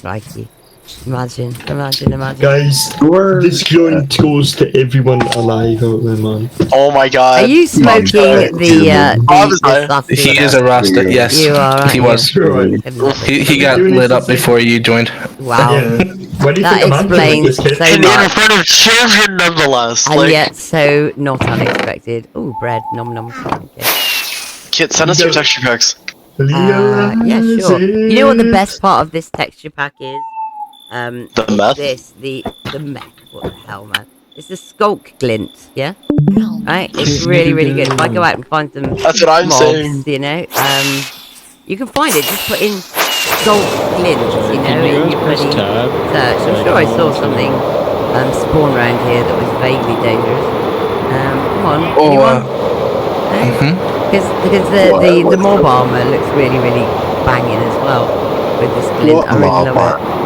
Crikey. Imagine. Guys, this joint goes to everyone alive out there, man. Oh my god. Are you smoking the sausage? He is a Rasta. Yes, You are, aren't he you? was. Right. He got lit up before you joined. Wow. Yeah. Why do you That think I'm doing explains this, kid? so And in much. front of children, nonetheless. And Like, yet so not unexpected. Ooh, bread. Nom nom. Okay. kid, send us your texture packs. Yeah, sure. You know what the best part of this texture pack is? The meth? The mech. What the hell, man? It's the Skulk Glint, yeah? Right? It's really, really good. If I go out and find some That's what I'm mobs, saying. you know, you can find it. Just put in Skulk Glint, you know, in your bloody search. I'm sure I saw something spawn around here that was vaguely dangerous. Come on, anyone? Because the mob armor looks really, really banging as well with this glint. I really love it.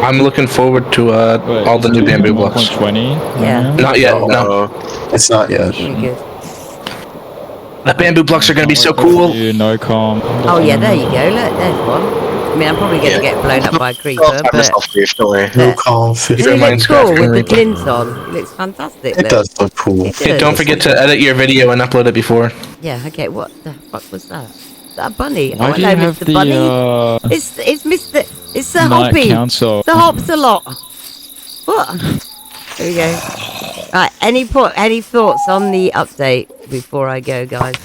I'm looking forward to all the new bamboo blocks. 1.20? Yeah. Not yet. No. It's not yet. Very good. The bamboo blocks are gonna be so cool. No com. Oh yeah, there you go. Look, there's one. I mean, I'm probably going to get blown up by a creeper, I'll find but myself brief, don't worry. No call. doesn't Your he mind's look cool crafting with the Reaper. glint on? It looks fantastic. It does look cool. It Hey, does. don't forget to edit your video and upload it before. Yeah. Okay. What the fuck was that? Is that a bunny? Why oh, do you hello, have Mr. the Bunny. It's Mr. It's the Night hoppy. Council? The hops a lot. What? There you go. Right. Any thoughts on the update before I go, guys?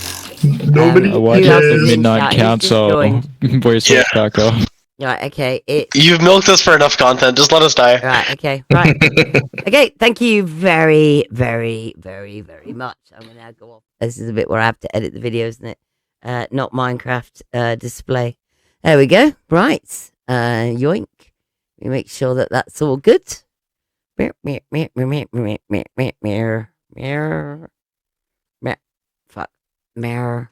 Nobody Why do Who you else have the is in Midnight chat? Who's just Council joined? voice Yeah. cracker? Right. Okay. It's You've milked us for enough content. Just let us die. right. Okay. Right. Okay. Thank you very, very, very, very much. I'm gonna now go off. This is a bit where I have to edit the video, isn't it? Not Minecraft display. There we go. Right. Yoink. We make sure that that's all good. Fuck. Mirror.